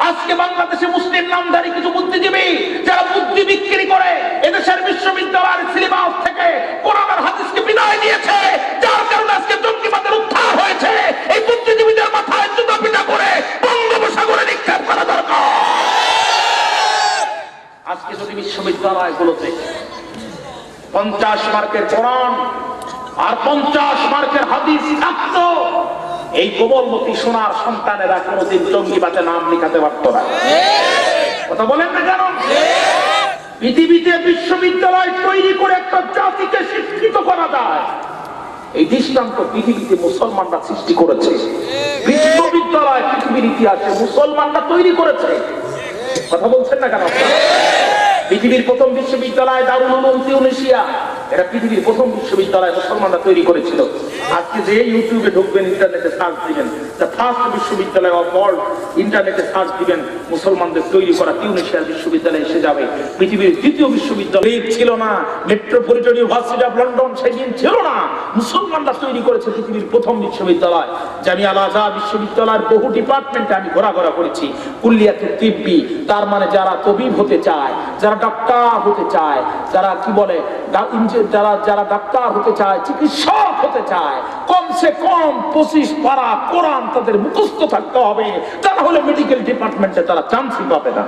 আজকে বাংলাদেশে মুসলিম নামধারী কিছু বুদ্ধিজীবী যারা বুদ্ধি বিক্রি করে এদেশের বিশ্ববিদ্যালয়ের সিলেবাস থেকে কোরআন আর হাদিসকে বিদায় দিয়েছে, যার কারণে আজকে জঙ্গিবাদের উত্থান হয়েছে। এই বুদ্ধিজীবীদের মাথায় জুতা পিটা করে বঙ্গোপসাগরে নিক্ষেপ করা দরকার। আজকে যদি বিশ্ববিদ্যালয়গুলোতে 50 মার্কের কোরআন আর 50 মার্কের হাদিস থাকতো, এই কোমলমতি সোনার সন্তানেরা কোনোদিন জঙ্গিবাদে নাম লিখাতে পারত না। কথা বলেন না কেন? পৃথিবীতে বিশ্ববিদ্যালয় তৈরি করে একটা জাতিকে শিক্ষিত করা যায়, এই দৃষ্টান্ত পৃথিবীতে মুসলমানরা সৃষ্টি করেছে। বিশ্ববিদ্যালয় পৃথিবীর ইতিহাসে মুসলমানরা তৈরি করেছে। কথা বলছেন না কেন? পৃথিবীর প্রথম বিশ্ববিদ্যালয় দারুল উলুম তিউনিসিয়া, এটা পৃথিবীর প্রথম বিশ্ববিদ্যালয় মুসলমানরা তৈরি করেছিল। আজকে যে ইউটিউবে ঢুকবেন, ইন্টারনেটে সার্চ দিবেন, দ্য ফার্স্ট বিশ্ববিদ্যালয় অফ ওয়ার্ল্ড, ইন্টারনেটে সার্চ দিবেন, মুসলমানদের তৈরি করা তিউনিসিয়ার বিশ্ববিদ্যালয় এসে যাবে। পৃথিবীর দ্বিতীয় বিশ্ববিদ্যালয় ছিল না, মেট্রোপলিটন ইউনিভার্সিটি অফ লন্ডন সেদিন ছিল না, মুসলমানরা তৈরি করেছে পৃথিবীর প্রথম বিশ্ববিদ্যালয়। জামিয়া আল আজহার বিশ্ববিদ্যালয়ের বহু ডিপার্টমেন্টে আমি ঘোরাঘোরা করেছি। কুল্লিয়াতুত তিব্বি, তার মানে যারা তবিব হতে চায়, যারা ডাক্তার হতে চায়, যারা কি বলে যারা ডাক্তার হতে চায়, চিকিৎসক হতে চায়, কমসে কম 25 পারা কোরআন তাদের মুখস্থ থাকতে হবে, তা না হলে মেডিকেল ডিপার্টমেন্টে তারা চান্সই পাবে না।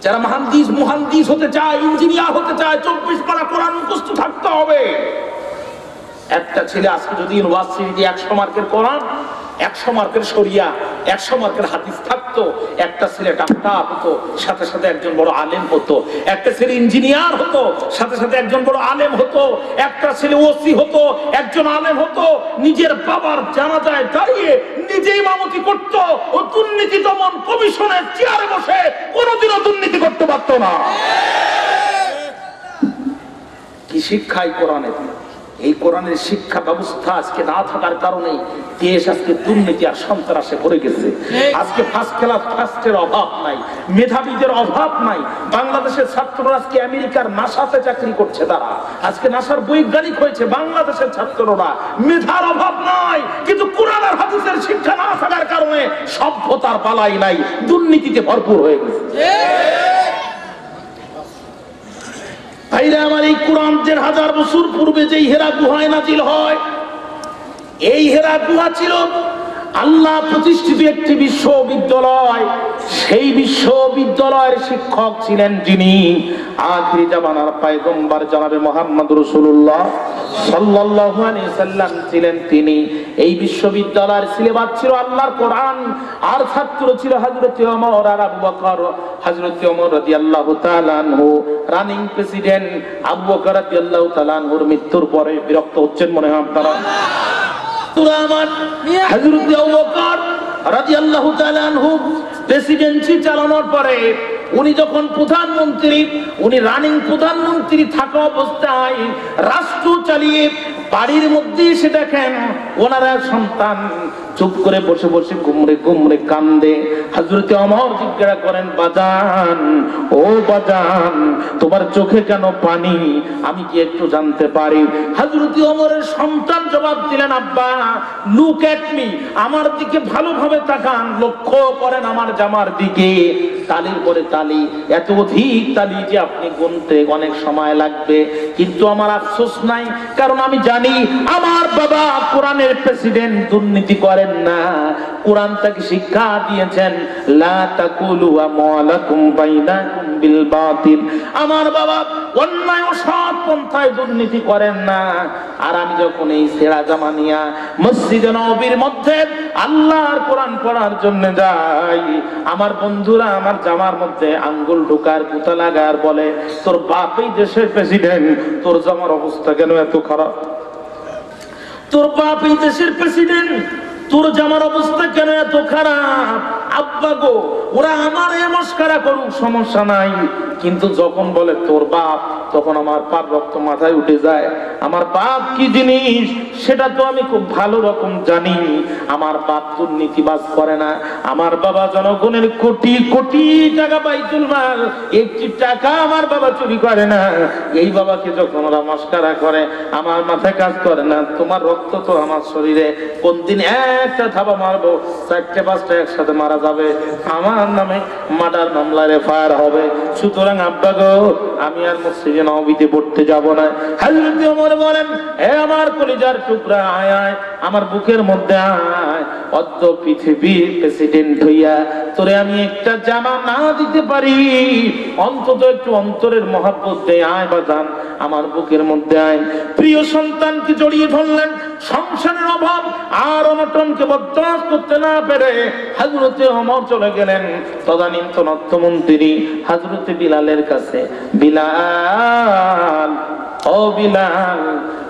যারা মুহান্দিস হতে চায়, ইঞ্জিনিয়ার হতে চায়, 24 পারা কোরআন মুখস্থ থাকতে হবে। একটা ছেলে আজকে যদি ইউনিভার্সিটিতে 100 মার্কের কোরআন, 100 মার্কের শরিয়া, 100 মার্কের হাদিস থাকতো, একটা ছেলে ডাক্তার হতো, সাথে সাথে একজন বড় আলেম হতো, একটা ছেলে ইঞ্জিনিয়ার হতো, সাথে সাথে একজন বড় আলেম হতো, একটা ছেলে ওসি হতো, একজন আলেম হতো, নিজের বাবার জানাজায় দাঁড়িয়ে নিজেই ইমামতি করতো, ও দুর্নীতি দমন কমিশনের চেয়ারে বসে কোনোদিনও দুর্নীতি করতে পারতো না। কি শিক্ষাই কোরআনে! এই কোরআনের শিক্ষা ব্যবস্থা আজকে না থাকার কারণে দেশ আজকে দুর্নীতি আর সন্ত্রাসে ভরে গেছে। আজকে ফার্স্ট ক্লাস ফার্স্টের অভাব নাই, মেধাবীদের অভাব নাই। বাংলাদেশের ছাত্ররা আজকে আমেরিকার নাসাতে চাকরি করছে, তারা আজকে নাসার বৈজ্ঞানিক হয়েছে। বাংলাদেশের ছাত্ররা মেধার অভাব নাই, কিন্তু কোরআন আর হাদিসের শিক্ষা না থাকার কারণে সভ্যতার পালাই নাই, দুর্নীতিতে ভরপুর হয়ে গেছে। ভাইরা আমার, এই কোরআন 1000 বছর পূর্বে যেই হেরা গুহায় নাজিল হয়, এই হেরা গুহা ছিল আল্লাহ প্রতিষ্ঠিত একটি বিশ্ববিদ্যালয়। সেই বিশ্ববিদ্যালয়ের শিক্ষক ছিলেন যিনি আখিরি জামানার পয়গম্বর জনাবে মুহাম্মদ রাসূলুল্লাহ সাল্লাল্লাহু আলাইহি সাল্লাম ছিলেন তিনি। এই বিশ্ববিদ্যালয়ের সিলেবাস ছিল আল্লাহর কোরআন, আর ছাত্র ছিল হযরত ওমর আর আবু বকর। হযরত ওমর রাদিয়াল্লাহু তাআলা আনহু রানিং প্রেসিডেন্ট, আবু বকর রাদিয়াল্লাহু তাআলা আনহুর মৃত্যুর পরে বিরক্ত হচ্ছেন মনে হয় আপনারা। হযরত আবু বকর রাদিয়াল্লাহু তাআলা আনহু প্রেসিডেন্সি চালানোর পরে উনি যখন প্রধানমন্ত্রী, উনি রানিং প্রধানমন্ত্রী থাকা অবস্থায় রাষ্ট্র চালিয়ে বাড়ির মধ্যে এসে দেখেন ওনারা সন্তান চুপ করে বসে বসে গুমরে গুমরে কান্দে। হযরত ওমর জিজ্ঞাসা করেন, বাজান, ও বাজান, তোমার চোখে কেন পানি, আমি কি একটু জানতে পারি? হযরত ওমরের সন্তান জবাব দিলেন, আব্বা, লুক এট মি, আমার দিকে ভালোভাবে তাকান, লক্ষ্য করেন আমার জামার দিকে। তালির পরে তালি, এত অধিক তালি যে আপনি গুনতে অনেক সময় লাগবে, কিন্তু আমার আফসোস নাই, কারণ আমি জানি আমার বাবা কোরআনের প্রেসিডেন্ট দুর্নীতি করেন না। কোরআন তাকে শিক্ষা দিয়েছেন, লা তাকুলু আমওয়ালাকুম বাইনাকুম বিল বাতিল। আমার বাবা অন্যায় ও সৎ পন্থায় দুর্নীতি করেন না। আর আমি যখন এই সেরা জামা নিয়া মসজিদে নববীর মধ্যে আল্লাহর কোরআন পড়ার জন্য যাই, আমার বন্ধুরা আমার জামার মধ্যে আঙ্গুল ঢোকার পুতা লাগার বলে, তোর বাপই দেশের প্রেসিডেন্ট, তোর জামার অবস্থা কেন এত খারাপ? তোর বাপই দেশের প্রেসিডেন্ট, তোর জামার অবস্থা কেন এত খারাপ? আব্বা গো, ওরা আমার মস্করা করুক, সমস্যা নাই, কিন্তু যখন বলে তোর বাপ, তখন আমার পাপ রক্ত মাথায় উঠে যায়। আমার বাপ কি জিনিস সেটা তো আমি খুব ভালো রকম জানি। আমার বাপ দুর্নীতিবাজ করে না, আমার বাবা জনগণের কোটি কোটি টাকা বাইতুল মাল, একটি টাকা আমার বাবা চুরি করে না। এই বাবাকে যখন ওরা মস্করা করে, আমার মাথায় কাজ করে না। তোমার রক্ত তো আমার শরীরে, কোন দিন একটা থাবা মারবো, 4-5টা একসাথে মারা যাবে, আমার নামে মার্ডার মামলার এফআইআর হবে। সুতরাং আব্বা গো, আমি আর মসজিদে নববীতে পড়তে যাব না। হযরত ওমর বলেন, হে আমার কলিজার টুকরা, আয় আয় আমার বুকের মধ্যে আয়। অদ্য পৃথিবীর প্রেসিডেন্ট হইয়া তোরে আমি একটা জামা না দিতে পারি, অন্তত একটু অন্তরের মহব্বত দে, আয় বাজান আমার বুকের মধ্যে আয়। প্রিয় সন্তানকে জড়িয়ে ধরলেন। সংসারের অভাব আর অনটনকে বরদাস্ত করতে না পেরে হযরত ওমর চলে গেলেন তদানীন্তন অর্থমন্ত্রী হযরত বিলালের কাছে। বিলাল, ও বিলাল,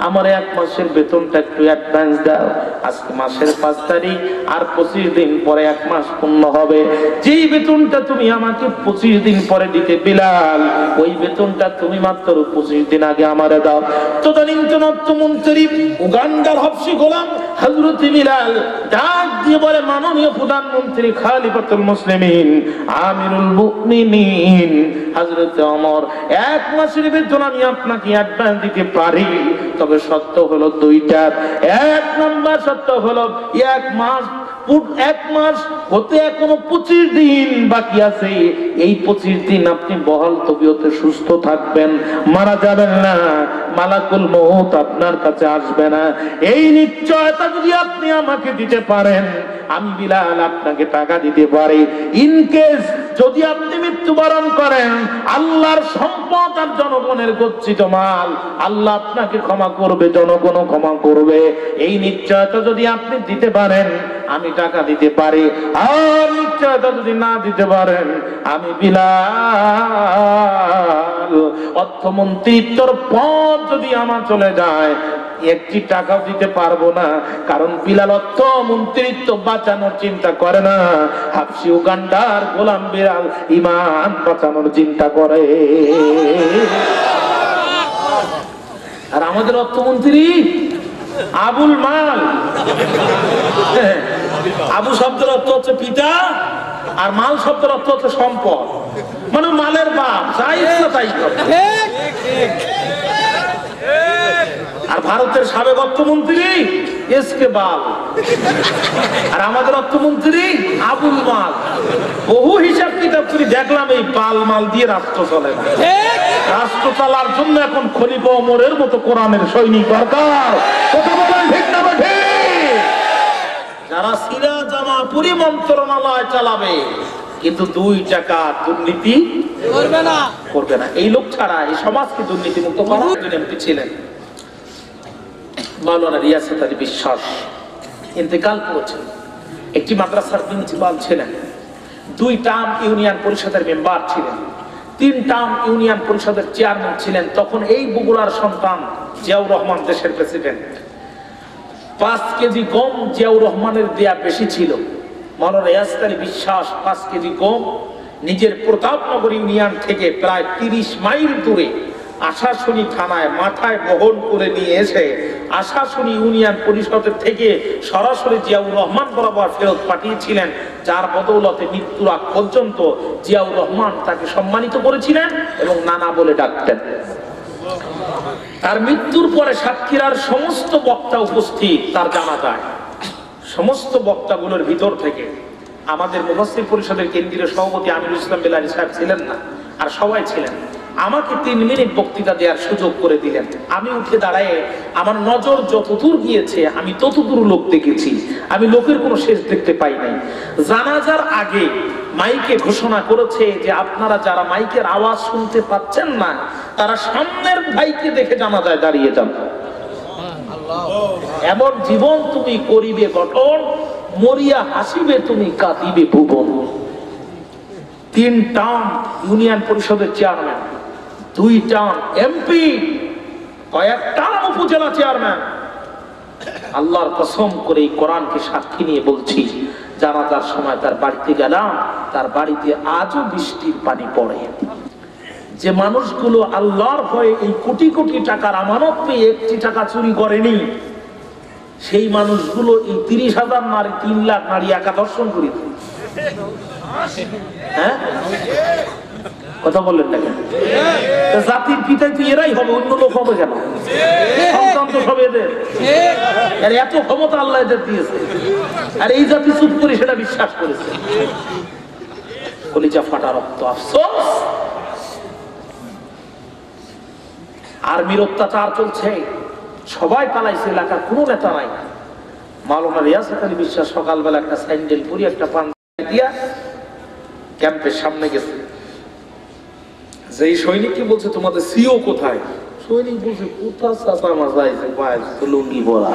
আমার 1 মাসের বেতনটা একটু অ্যাডভান্স দাও। আজকে মাসের 5 তারিখ, আর 25 দিন পরে 1 মাস পূর্ণ হবে। যেই বেতনটা তুমি আমাকে 25 দিন পরে দিতে বিলাল, ওই বেতনটা তুমি মাত্র 25 দিন আগে আমারে দাও। তদানীন্তন অর্থমন্ত্রী উগান্ডার হবশি গোলাম হযরত বিলাল ডাক দিয়ে বলে, মাননীয় প্রধানমন্ত্রী খলিফাতুল মুসলিমিন আমিরুল মুমিনিন হযরত ওমর, 1 মাসের বেতন আমি আপনাকে অ্যাডভান্স দিতে পারি, তবে শর্ত হলো 2টা। 1 নম্বর শর্ত হলো 1 মাস হতে এখনো 25 দিন বাকি আছে। এই 25 দিন আপনি বহাল তবিয়তে সুস্থ থাকবেন, মারা যাবেন না, মালাকুল মউত আপনার কাছে আসবে না। এই নিশ্চয়তা যদি আপনি আমাকে দিতে পারেন, আমি বিলাল আপনাকে টাকা দিতে পারি। ইন কেস যদি আপনি মৃত্যুবরণ করেন, আল্লাহর সম্পদ আর জনগণের গচ্ছিত মাল আল্লাহ আপনাকে ক্ষমা করবে, জনগণও ক্ষমা করবে। এই নিশ্চয়তা যদি আপনি দিতে পারেন, আমি টাকা দিতে পারি। আর নিশ্চয়তা যদি না দিতে পারেন, আমি বিলাল অর্থমন্ত্রীত্বর পদ যদি আমার চলে যায়, 1টি টাকাও দিতে পারবো না। কারণ বিলাল অর্থমন্ত্রীত্ব বাঁচানোর চিন্তা করে না, হাবশি উগান্ডার গোলাম বিলাল ইমান বাঁচানোর চিন্তা করে। আর আমাদের অর্থমন্ত্রী আবুল মাল। আবু শব্দের অর্থ হচ্ছে পিতা, আর মাল শব্দের অর্থ হচ্ছে সম্পদ, মানে মালের বাপ, যাই ইচ্ছা তাই করে। আর ভারতের সাবেক অর্থমন্ত্রী এসকে বাল, আর আমাদের অর্থমন্ত্রী আবুল মাল। বহু হিসাব কিতাব করে দেখলাম এই বাল মাল দিয়ে রাষ্ট্র চলে না। রাষ্ট্র চালার জন্য এখন খলিফা ওমরের মতো কোরআনের সৈনিক দরকার। কথা বলেন ঠিক না ঠিক? যারা সিরা জামা পুরি মন্ত্রণালয় চালাবে কিন্তু 2 টাকা দুর্নীতি করবে না। এই লোক ছাড়া এই সমাজকে দুর্নীতি মুক্ত করার জন্য এমপি ছিলেন মাওলানা রিয়াসাত আলী বিশ্বাস, ইন্তেকাল করেছেন। একটি মাদ্রাসার প্রিন্সিপাল ছিলেন, 2 টার্ম ইউনিয়ন পরিষদের মেম্বার ছিলেন, 3 টার্ম ইউনিয়ন পরিষদের চেয়ারম্যান ছিলেন। তখন এই বগুড়ার সন্তান জিয়াউর রহমান দেশের প্রেসিডেন্ট। 5 কেজি গম জিয়াউর রহমানের দেয়া বেশি ছিল। মাওলানা রিয়াসাত আলী বিশ্বাস 5 কেজি গম নিজের প্রতাপনগর ইউনিয়ন থেকে প্রায় 30 মাইল দূরে আশাশুনি থানায় মাথায় বহন করে নিয়ে এসে আশাশুনি ইউনিয়ন পরিষদের থেকে সরাসরি জিয়াউর রহমান বরাবর ফেরত পাঠিয়েছিলেন, যার বদৌলতে মৃত্যুর আগ পর্যন্ত জিয়াউর রহমান তাকে সম্মানিত করেছিলেন এবং নানা বলে ডাকতেন। তার মৃত্যুর পরে সাতক্ষীরার সমস্ত বক্তা উপস্থিত তার জানাজায়। সমস্ত বক্তাগুলোর ভিতর থেকে আমাদের মুফাসসির পরিষদের কেন্দ্রীয় সভাপতি আমিরুল ইসলাম বেলালী সাহেব ছিলেন না, আর সবাই ছিলেন। আমাকে 3 মিনিট বক্তৃতা দেওয়ার সুযোগ করে দিলেন। আমি উঠে দাঁড়ায় আমার নজর যতদূর গিয়েছে আমি ততদূর লোক দেখেছি, আমি লোকের কোনো শেষ দেখতে পাই নাই। জানাজার আগে মাইকে ঘোষণা করেছে যে আপনারা যারা মাইকের আওয়াজ শুনতে পাচ্ছেন না তারা সামনের ভাইকে দেখে জানাজায় দাঁড়িয়ে যান। এমন জীবন তুমি করিবে গঠন, মরিয়া হাসিবে তুমি কাঁদিবে ভুবন। 3 টার্ম ইউনিয়ন পরিষদের চেয়ারম্যান, 2 টার্ম এমপি, কয়েক টার্ম উপজেলা চেয়ারম্যান। আল্লাহর কসম করে এই কোরআনকে সাক্ষী নিয়ে বলছি, জানাজার সময় তার বাড়িতে গেলাম, তার বাড়িতে আজও বৃষ্টির পানি পড়ে। যে মানুষগুলো আল্লাহর ভয়ে এই কোটি কোটি টাকার আমানত পেয়ে 1টি টাকা চুরি করেনি, সেই মানুষগুলো এই 30,000 নারী 3 লাখ নারী একা দর্শন করি। হ্যাঁ, কথা বললেন না কেন? জাতির পিতাই তো এরাই হবে, অন্য লোক হবে কেন? সন্তান তো সব এদের। এত ক্ষমতা আল্লাহ এদের দিয়েছে, আর এই জাতি চুপ করে সেটা বিশ্বাস করেছে। কলিজা ফাটা রক্ত, আফসোস। আর্মির অত্যাচার চলছে, সবাই পালাইছে, এলাকার কোনো নেতা নাই। মাওলানা রিয়াসাত আলী বিশ্বাস সকালবেলা একটা স্যান্ডেল পরি একটা পান দিয়া ক্যাম্পের সামনে গেছে। যেই সৈনিককে বলছে তোমাদের সিও কোথায়, সৈনিক বলছে কোথায় চাচা মাজাইছে লুঙ্গি পরা,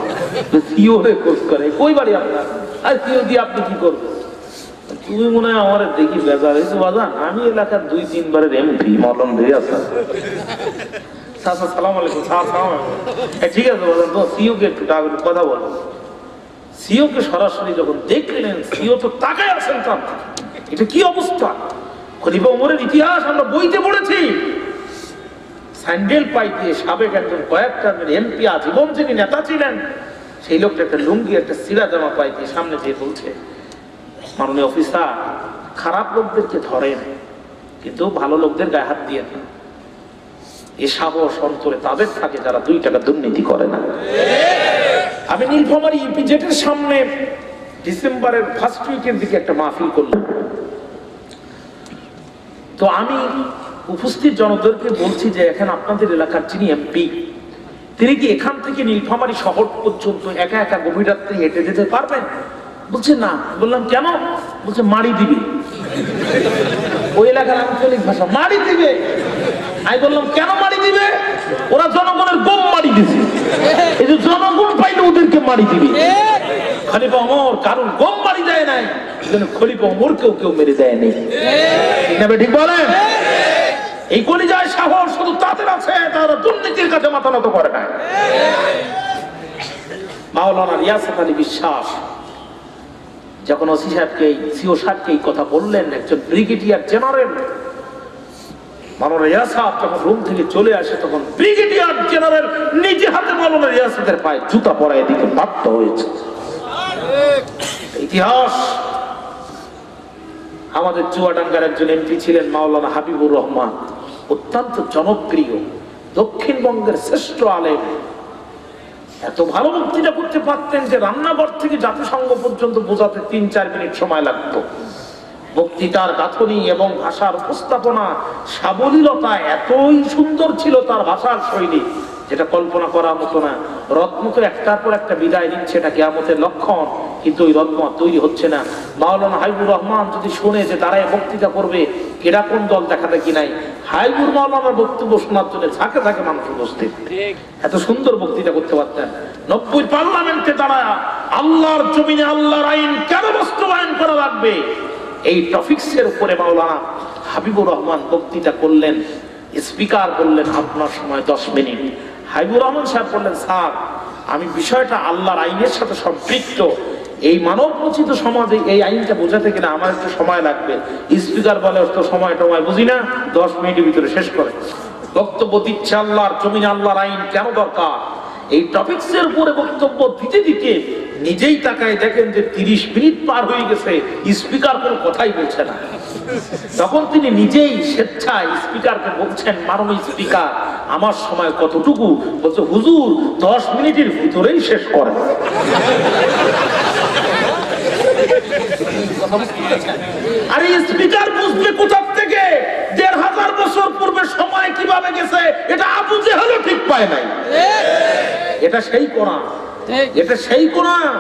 সিও রে খোঁজ করে, কই বাড়ি আপনার? আর সিও দিয়ে আপনি কি করবেন? তুমি মনে হয় আমার দেখি বেজার হয়েছে বাজান, আমি এলাকার 2-3 বারের এমপি মাওলানা রিয়াসাত। চাচা সালাম আলাইকুম। ঠিক আছে বাজান, তো সিও কে একটু কথা বলো। সিও কে সরাসরি যখন দেখলেন, সিও তো তাকায় আছেন তার। এটা কি অবস্থা? খলিফা ওমরের ইতিহাস আমরা বইতে পড়েছি। স্যান্ডেল পাই দিয়ে সাবেক একজন কয়েকটা এমপি আজীবন যিনি নেতা ছিলেন, সেই লোকটা একটা লুঙ্গি একটা সিরা জামা পাই দিয়ে সামনে দিয়ে বলছে, মাননীয় অফিসার, খারাপ লোকদেরকে ধরেন কিন্তু ভালো লোকদের গায়ে হাত দিয়ে না। এ সাহস অন্তরে তাদের থাকে যারা 2 টাকা দুর্নীতি করে না। আমি নীলফামারী ইপিজেটের সামনে ডিসেম্বরের ফার্স্ট উইকের দিকে একটা মাহফিল করলাম। তো আমি উপস্থিত জনতাকে বলছি যে এখানে আপনাদের এলাকার যিনি এমপি, তিনি কি এখান থেকে নীলফামারী শহর পর্যন্ত একা একা গভীর রাত্রে হেঁটে যেতে পারবেন? বলছে না। বললাম কেন? বলছে মারি দিবে। ওই এলাকার আঞ্চলিক ভাষা, মারি দিবে। আমি বললাম কেন মারি দিবে? ওরা জনগণের গম মারি দিছে, এই যে জনগণ পাইলে ওদেরকে মারি দিবে। খলিফা ওমর কারণ গম মারি দেয় নাই, খলিফা ওমরকেও কেউ মেরে দেয়নি। ঠিক বলেন? এই কলিজায় সাহস শুধু তাদের আছে তারা দুর্নীতির কাছে মাথা নত করে না। মাওলানা রিয়াসাত আলী বিশ্বাস যখন ওসি সাহেবকে সিও সাহেবকে এই কথা বললেন, একজন ব্রিগেডিয়ার জেনারেল মাওলানা রিয়াসাত যখন রুম থেকে চলে আসে তখন ব্রিগেডিয়ার জেনারেল নিজে হাতে মাওলানা রিয়াসাতের পায়ে জুতা পরায় দিতে বাধ্য হয়েছে। ইতিহাস। আমাদের চুয়াডাঙ্গার একজন এমপি ছিলেন মাওলানা হাবিবুর রহমান, অত্যন্ত জনপ্রিয়, দক্ষিণবঙ্গের শ্রেষ্ঠ আলেম। এত ভালো বক্তৃতা করতে পারতেন যে রান্নাঘর থেকে জাতিসংঘ পর্যন্ত বোঝাতে 3-4 মিনিট সময় লাগতো। বক্তৃতার গাঁথনি এবং ভাষার উপস্থাপনা, সাবলীলতা এতই সুন্দর ছিল তার ভাষার শৈলী, যেটা কল্পনা করার মতো না। রত্ন তো একটার পর একটা বিদায় নিচ্ছে, এটা কিয়ামতের লক্ষণ, কিন্তু ওই রত্ন তৈরি হচ্ছে না। মাওলানা হাবিবুর রহমান যদি শুনে যে তারা বক্তৃতা করবে, কেডা কোন দল দেখাতে কি নাই, হাবিবুর মাওলানার বক্তব্য শোনার জন্য ঝাঁকে ঝাঁকে মানুষ উপস্থিত। এত সুন্দর বক্তৃতা করতে পারতেন। 90 পার্লামেন্টে তারা আল্লাহর জমিনে আল্লাহর আইন কেন বাস্তবায়ন করা লাগবে, এই টপিক্সের উপরে মাওলানা হাবিবুর রহমান বক্তৃতা করলেন। স্পিকার বললেন আপনার সময় 10 মিনিট। হাবিবুর রহমান সাহেব বললেন স্যার, আমি বিষয়টা আল্লাহর আইনের সাথে সম্পৃক্ত, এই মানব রচিত সমাজে এই আইনটা বোঝাতে গেলে আমার একটু সময় লাগবে। স্পিকার বলে তো সময় বুঝি না, 10 মিনিটের ভিতরে শেষ করে। বক্তব্য দিচ্ছে আল্লাহর জমিনে আল্লাহর আইন কেন দরকার, এই টপিক্সের উপরে বক্তব্য দিতে দিতে নিজেই তাকায় দেখেন যে 30 মিনিট পার হয়ে গেছে, স্পিকার কোনো কথাই বলছে না। তখন তিনি নিজেই স্বেচ্ছায় স্পিকারকে বলছেন, মাননীয় স্পিকার আমার সময় কতটুকু? বলছে হুজুর 10 মিনিটের ভিতরেই শেষ করেন। আরে স্পিকার বুঝবে কোথা থেকে 1500 বছর পূর্বে সময় কিভাবে গেছে, এটা আবু জেহেলও ঠিক পায় নাই। এটা সেই কোরআন, এটা সেই কোরআন।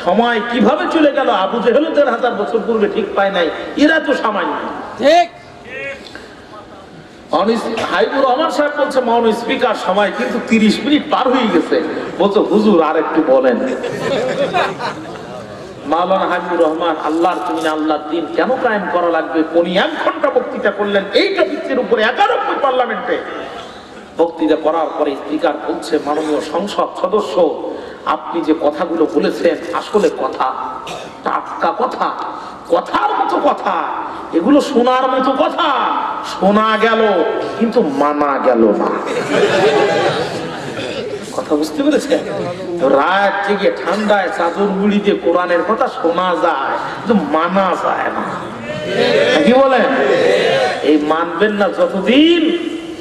সময় কিভাবে চলে গেল আবু জেহেলও 1500 বছর পূর্বে ঠিক পায় নাই, এরা তো সামান্য। ঠিক। হাবিবুর রহমান সাহেব বলছে মাননীয় স্পিকার সময় কিন্তু 30 মিনিট পার হয়ে গেছে। বলছে হুজুর আর একটু বলেন। মাওলানা হাবিবুর রহমান আল্লাহর জমিনে আল্লাহর দ্বীন কেন কায়েম করা লাগবে, উনি 1 ঘন্টা বক্তৃতা করলেন এই টপিকের উপরে 91 পার্লামেন্টে। বক্তৃতা করার পরে স্পিকার বলছে, মাননীয় সংসদ সদস্য আপনি যে কথাগুলো বলেছেন আসলে কথা, টাটকা কথা, কথার মতো কথা, এগুলো শোনার মতো কথা, শোনা গেল কিন্তু মানা গেল না। কথা বুঝতে পেরেছেন? রাত জেগে ঠান্ডায় চাদর মুড়ি দিয়ে কোরআনের কথা শোনা যায় কিন্তু মানা যায় না। কি বলেন? এই মানবেন না যতদিন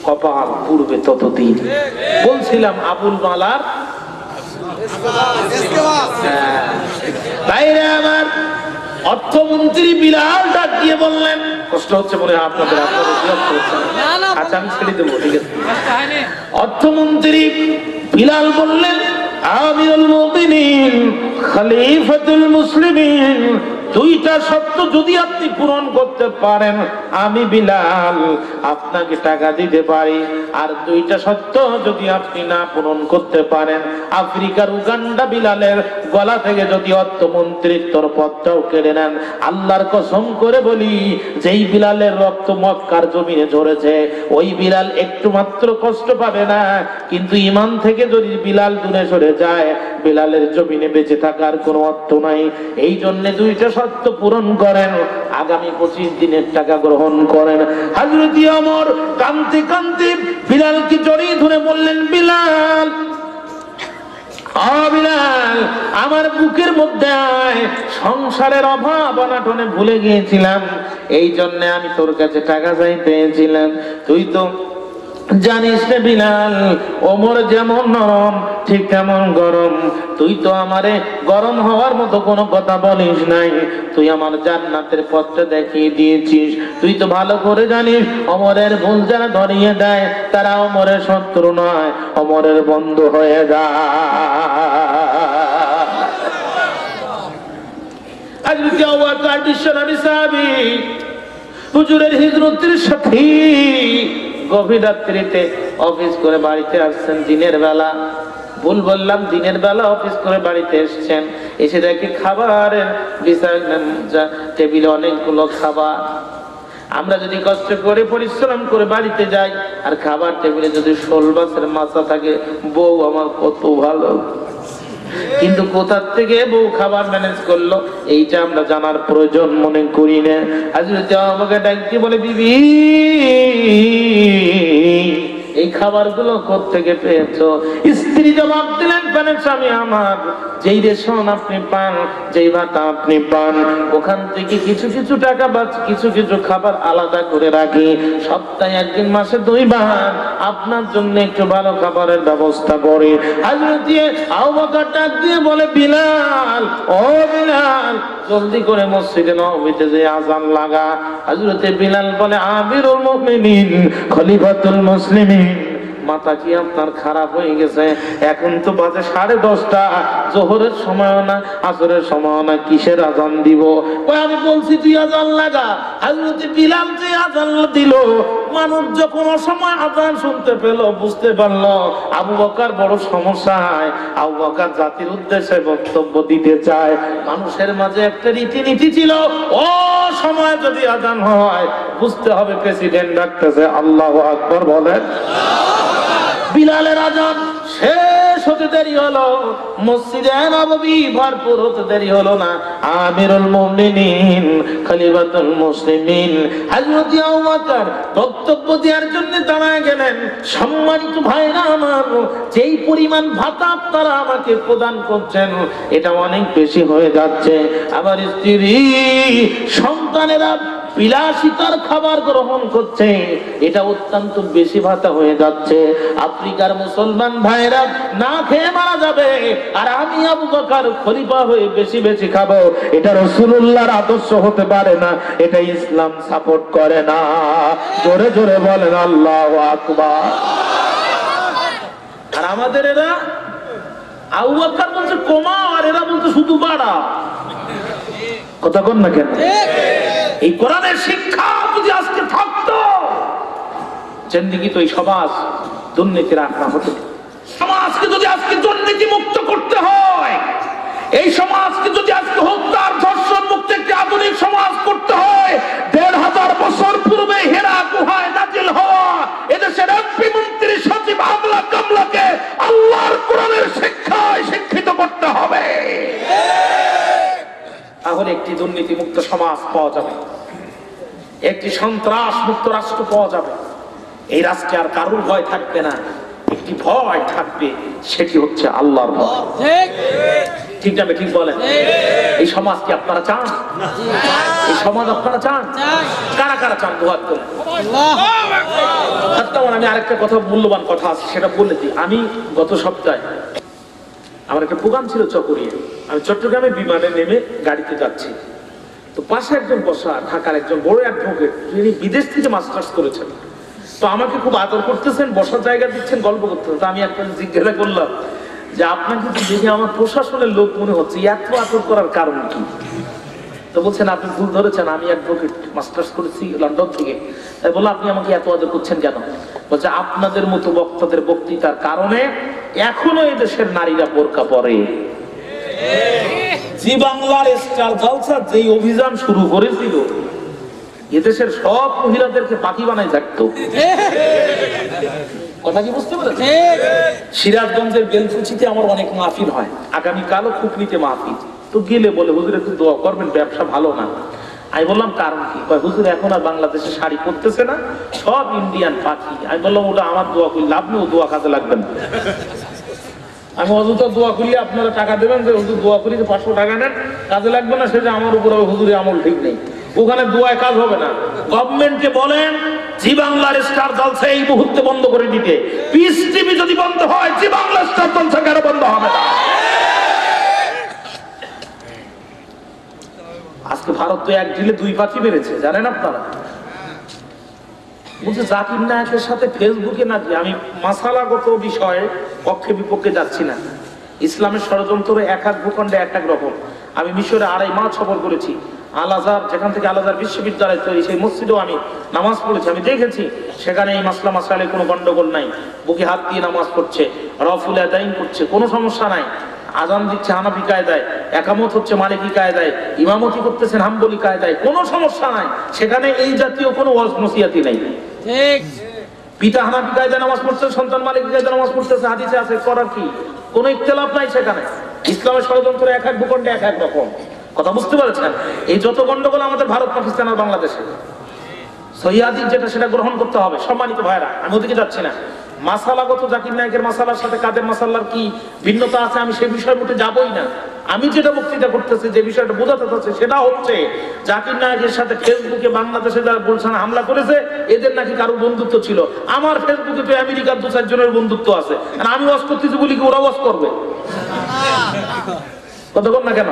কপাল পূর্বে ততদিন। বলছিলাম আবুল মালার বাইরে আমার অর্থমন্ত্রী বিলাল ডাক দিয়ে বললেন, কষ্ট হচ্ছে মনে হয় আপনাদের, আচ্ছা আমি ছেড়ে দেবো, ঠিক আছে। অর্থমন্ত্রী বিলাল বললেন, আমিরুল মুমিনিন খলিফাতুল মুসলিমিন, 2টা শর্ত যদি আপনি পূরণ করতে পারেন আমি বিলাল আপনাকে টাকা দিতে পারি, আর 2টা শর্ত যদি আপনি না পূরণ করতে পারেন আফ্রিকার উগান্ডা বিলালের গলা থেকে যদি অর্থমন্ত্রিত্বর পদটাও কেড়ে নেন, আল্লাহর কসম করে বলি যেই বিলালের রক্ত মক্কার জমিনে ঝরেছে ওই বিলাল একটু মাত্র কষ্ট পাবে না, কিন্তু ঈমান থেকে যদি বিলাল দূরে সরে যায় বিলালের জমিনে বেঁচে থাকার কোনো অর্থ নাই। এই জন্য 2টা শর্ত পূরণ করেন, আগামী 25 দিনের টাকা গ্রহণ করেন। হযরত ওমর কাঁদতে কাঁদতে বিলালকে জড়িয়ে ধরে বললেন, বিলাল বিলাল আমার বুকের মধ্যে আয়, সংসারের অভাব অনাটনে ভুলে গিয়েছিলাম, এই জন্য আমি তোর কাছে টাকা চাইতে এসেছিলাম। তুই তো জানিস রে বিলাল, ওমর যেমন নরম ঠিক তেমন গরম, তুই তো আমারে গরম হওয়ার মতো কোনো কথা বলিস নাই, তুই আমার জান্নাতের পথটা দেখিয়ে দিয়েছিস। তুই তো ভালো করে জানিস ওমরের ভুল যারা ধরিয়ে দেয় তারা ওমরের শত্রু নয়, ওমরের বন্ধু হয়ে যায়। আজকে ওয়াকার বিশ্বনবী সাহাবী হুজুরের হিজরতের সাথী গভীর রাত্রিতে অফিস করে বাড়িতে আসছেন দিনের বেলা, ভুল বললাম দিনের বেলা অফিস করে বাড়িতে এসছেন, এসে দেখে খাবারের টেবিলে অনেকগুলো খাবার। আমরা যদি কষ্ট করে পরিশ্রম করে বাড়িতে যাই আর খাবার টেবিলে যদি শোল মাছের মাথা থাকে, বউ আমার কত ভালো, কিন্তু কোথা থেকে বউ খাবার ম্যানেজ করলো এইটা আমরা জানার প্রয়োজন মনে করি না। হযরত আবু বকর ডাক দিয়ে বলে, বিবি এই খাবারগুলো কোত্থেকে পেয়েছো? স্ত্রী জবাব দিলেন, পানের স্বামী আমার, যেই রেশন আপনি পান, যেই ভাতা আপনি পান, ওখান থেকে কিছু কিছু টাকা বা কিছু কিছু খাবার আলাদা করে রাখি। সপ্তাহে একদিন, মাসে 2 বার আপনার জন্য একটু ভালো খাবারের ব্যবস্থা করি। হযরত আবু বকর ডাক দিয়ে বলে, বিলাল, ও বিলাল, জলদি করে মসজিদে নববীতে যে আযান লাগা। হযরত বিলাল বলে, আমিরুল মুমিনিন, খলিফাতুল মুসলিমিন, মাথা কি আপনার খারাপ হয়ে গেছে? এখন তো বাজে 10:30, জোহরের সময় না, আসরের সময় না, কিসের আযান দিব? ওই আমি বলছি তুই আযান লাগা। হযরত বিলাল যে আযান দিল, মানুষ যখন অসময় আযান শুনতে পেল, বুঝতে পারলো আবু বকর বড় সমস্যায়। আবু বকর জাতির উদ্দেশ্যে বক্তব্য দিতে চায়। মানুষের মাঝে একটা রীতিনীতি ছিল, ও সময় যদি আযান হয় বুঝতে হবে প্রেসিডেন্ট ডাকতেছে, আল্লাহু আকবার বলেন। বিলালের আযান শেষ হতে দেরি হলো, মসজিদে নববী ভরপুর হতে দেরি হলো না। আমিরুল মুমিনিন, খলিফাতুল মুসলিমিন হযরত আবু বকর বক্তব্য দেওয়ার জন্য দাঁড়ায় গেলেন। সম্মানিত ভাইরা আমার, যেই পরিমাণ ভাতা আপনারা আমাকে প্রদান করছেন এটা অনেক বেশি হয়ে যাচ্ছে। আবার স্ত্রী সন্তানেরা বিলাসিতার খাবার গ্রহণ করছে, এটা অত্যন্ত বেশি ভাতা হয়ে যাচ্ছে। আফ্রিকার মুসলমান ভাইরা না খেয়ে মারা যাবে, আর আমি আবু বকর খলিফা হয়ে বেশি বেশি খাবো, এটা রাসূলুল্লাহর আদর্শ হতে পারে না, এটা ইসলাম সাপোর্ট করে না। জোরে জোরে বলেন আল্লাহু আকবার। আর আমাদের এরা আবু বকর বলছে কমাও, আর এরা বলছে শুধু বাড়াও। কথা কোন না কেন? এই কোরআনের শিক্ষা যদি আজকে থাকতো, জিন্দেগি তো এই সমাজ দুর্নীতির আখড়া হতো। সমাজকে যদি আজকে দুর্নীতি মুক্ত করতে হয়, এই সমাজকে যদি আজকে হত্যার ধর্ষণ মুক্ত একটি আধুনিক সমাজ করতে হয়, ১৫০০ বছর পূর্বে হেরা গুহায় নাজিল হওয়া এদেশের এমপি, মন্ত্রী, সচিব, আমলা কামলাকে আল্লাহর কোরআনের শিক্ষায় শিক্ষিত করতে হবে। তাহলে একটি দুর্নীতি মুক্ত সমাজ পাওয়া যাবে, একটি সন্ত্রাস মুক্ত রাষ্ট্র পাওয়া যাবে। এই রাষ্ট্রে আর কারোর ভয় থাকবে না, একটি ভয় থাকবে, সেটি হচ্ছে আল্লাহর ভয়। ঠিক না? ঠিক বলেন। এই সমাজ কি আপনারা চান? এই সমাজ আপনারা চান? কারা কারা চান? দুহাত তোলেন। আমি আরেকটা কথা, মূল্যবান কথা আছে, সেটা বলে দিই। আমি গত সপ্তাহে আমার একটা প্রোগ্রাম ছিল চকরিয়ে, আমি চট্টগ্রামে বিমানে নেমে গাড়িতে যাচ্ছি, তো পাশে একজন বসা ঢাকার একজন বড় অ্যাডভোকেট, যিনি বিদেশ থেকে মাস্টার্স করেছেন, তো আমাকে খুব আদর করতেছেন, বসার জায়গা দিচ্ছেন, গল্প করতেছেন। তো আমি একটা জিজ্ঞাসা করলাম যে আপনাকে দেখে আমার প্রশাসনের লোক মনে হচ্ছে, এত আদর করার কারণ কি? তো বলছেন আপনি ভুল ধরেছেন, আমি অ্যাডভোকেট, মাস্টার্স করেছি লন্ডন থেকে। তাই বললো আপনি আমাকে এত আদর করছেন কেন? বলছে আপনাদের মতো বক্তাদের বক্তৃতার কারণে এখনো এই দেশের নারীরা বোরকা পরে। জি বাংলার স্টার জলসা যেই অভিযান শুরু করেছিল, এদেশের সব মহিলাদেরকে পাখি বানাই থাকতো। কথা কি বুঝতে পেরেছেন? সিরাজগঞ্জের বেলকুচিতে আমার অনেক মাহফিল হয়, আগামীকালও খুকনিতে মাহফিল। তো গেলে বলে হুজুর একটু দোয়া করবেন, ব্যবসা ভালো না। আমি বললাম কারণ কি? হুজুর এখন আর বাংলাদেশে শাড়ি পরতেছে না, সব ইন্ডিয়ান পাখি। আমি বললাম ওটা আমার দোয়া করলে লাভ নেই, দোয়া কাজে লাগবে না। আমি অযথা দোয়া করলে আপনারা টাকা দেবেন, যে হুজুর দোয়া করি 500 টাকা নেন, কাজে লাগবে না, সেটা আমার উপরে হুজুরের আমল ঠিক নেই, ওখানে দোয়ায় কাজ হবে না। গভর্নমেন্টকে বলেন জি বাংলার স্টার জলসা এই মুহূর্তে বন্ধ করে দিতে। পিস টিভি যদি বন্ধ হয়, জি বাংলার স্টার জলসা কেন বন্ধ হবে না? আজকে ভারত তো এক ঢিলে 2 পাখি মেরেছে, জানেন আপনারা? বলছে জাকির নায়কের সাথে ফেসবুকে নাকি, আমি মাসালাগত বিষয়ে পক্ষে বিপক্ষে যাচ্ছি না, ইসলামের ষড়যন্ত্র এক এক ভূখণ্ডে এক এক রকম। আমি মিশরে 2.5 মাস সফর করেছি, আল আজহার, যেখান থেকে আল আজহার বিশ্ববিদ্যালয় তৈরি, সেই মসজিদেও আমি নামাজ পড়েছি। আমি দেখেছি সেখানে এই মাসলা মাসালে কোনো গন্ডগোল নাই, বুকে হাত দিয়ে নামাজ পড়ছে, রফুল আদাইন করছে, কোনো সমস্যা নাই। আজান দিচ্ছে হানাফি কায়দায়, একামত হচ্ছে মালিকি কায়দায়, ইমামতি করতেছেন হাম্বলি কায়দায়, কোনো সমস্যা নাই। সেখানে এই জাতীয় কোনো ওয়াজ নসিহতি নাই। ঠিক, পিতা হানাফি কায়দায় নামাজ পড়ছে, সন্তান মালিকি কায়দায় নামাজ পড়তেছে, হাদিসে আছে, করার কি? কোনো ইখতিলাফ নাই সেখানে। ইসলামের ষড়যন্ত্র এক এক ভূখণ্ডে এক এক রকম, কথা বুঝতে পারছেন? এই যত গন্ডগোল আমাদের ভারত, পাকিস্তান আর বাংলাদেশে, সহিহাদিস যেটা সেটা গ্রহণ করতে হবে। সম্মানিত ভাইরা, আমি ওদিকে যাচ্ছি না। মাসালাগত জাকির নায়েকের মাসালার সাথে কাদের মাসালার কি ভিন্নতা আছে আমি সেই বিষয়ের মধ্যে যাবই না। আমি যেটা বক্তৃতা করতেছি, যে বিষয়টা বোঝাতে চাচ্ছি সেটা হচ্ছে জাকির নায়েকের সাথে ফেসবুকে বাংলাদেশে যারা গুলশানে হামলা করেছে এদের নাকি কারো বন্ধুত্ব ছিল। আমার ফেসবুকে তো আমেরিকার 2-4 জনের বন্ধুত্ব আছে, আর আমি ওয়াজ করতেছি বলি কি ওরা ওয়াজ করবে? কতক্ষণ না কেন?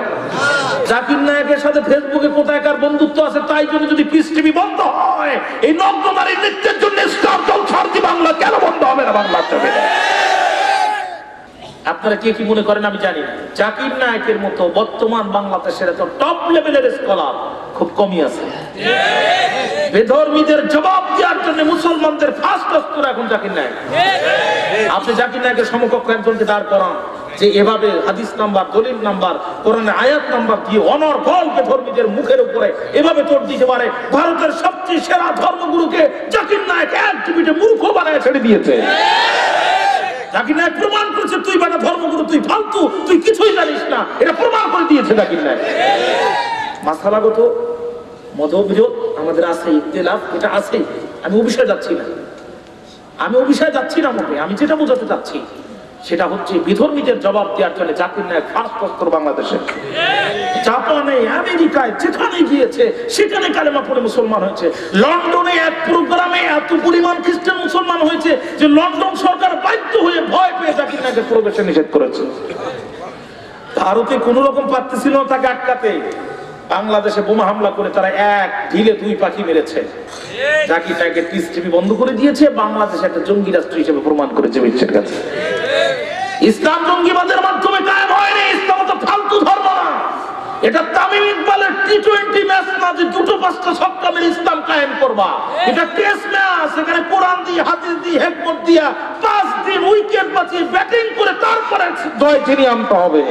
জাকির নায়েকের সাথে ফেসবুকে কোথায় কার বন্ধুত্ব আছে, তাই জন্য যদি পিস টিভি বন্ধ হয়, এই নগ্ননারী নৃত্যের জন্য স্টার জলসার বাংলা কেন বন্ধ হবে না? বাংলা ছবিতে আপনারা কে কি মনে করেন আমি জানি না। জাকির নায়েকের মতো বর্তমান বাংলাদেশের এত টপ লেভেলের স্কলার খুব কমই আছে। বেধর্মীদের জবাব দেওয়ার জন্য মুসলমানদের ফার্স্ট অস্ত্র এখন জাকির নায়েক। আপনি জাকির নায়েকের সমকক্ষ একজনকে দাঁড় করান যে এভাবে হাদিস নাম্বার, দলিল নাম্বার, কোরআনের আয়াত নাম্বার দিয়ে অনর্গল বেধর্মীদের মুখের উপরে এভাবে তোড় দিতে পারে। ভারতের সবচেয়ে সেরা ধর্মগুরুকে জাকির নায়েক এক টিভিতে মূর্খ বানায় ছেড়ে দিয়েছে। জাকির নায়েক প্রমাণ করেছে তুই বানা ধর্মগুরু, তুই ফালতু, তুই কিছুই জানিস না, এটা প্রমাণ করে দিয়েছে জাকির নায়েক। মাসালাগত মতবিরোধ আমাদের আছে, ইখতিলাফ এটা আছে, আমি ও বিষয়ে যাচ্ছি না, মোটে। আমি যেটা বোঝাতে চাচ্ছি সেটা হচ্ছে বিধর্মীদের জবাব দেওয়ার জন্য জাকির নায়েক ফার্স্ট অস্ত্র বাংলাদেশে। জাপানে, আমেরিকায় যেখানে গিয়েছে সেখানে কালেমা পড়ে মুসলমান হয়েছে। লন্ডনে এক প্রোগ্রামে এত পরিমাণ খ্রিস্টান মুসলমান হয়েছে যে লন্ডন সরকার বাধ্য হয়ে ভয় পেয়ে জাকির নায়েকের প্রবেশে নিষেধ করেছে। ভারতে কোন রকম পারতেছিল না তাকে আটকাতে, বাংলাদেশে বোমা হামলা করে তারা এক ঢিলে 2 পাখি মেরেছে। জাকির নায়েকের পিস টিভি বন্ধ করে দিয়েছে, বাংলাদেশ একটা জঙ্গি রাষ্ট্র হিসেবে প্রমাণ করেছে বিশ্বের কাছে। ইসলাম জঙ্গিবাদের মাধ্যমে কায়েম হয়নি, ইসলাম তো ফালতু ধর্ম না। এটা তামিম ইকবালের টি20 ম্যাচ না যে 2-5টা ছক্কা মেরে ইসলাম কায়েম করবা। এটা টেস্ট ম্যাচ, এখানে কোরআন দিয়ে, হাদিস দিয়ে, হিকমত দিয়া 5 দিন উইকেট বাঁচিয়ে ব্যাটিং করে তারপরে জয় ছিনিয়ে আনতে হবে।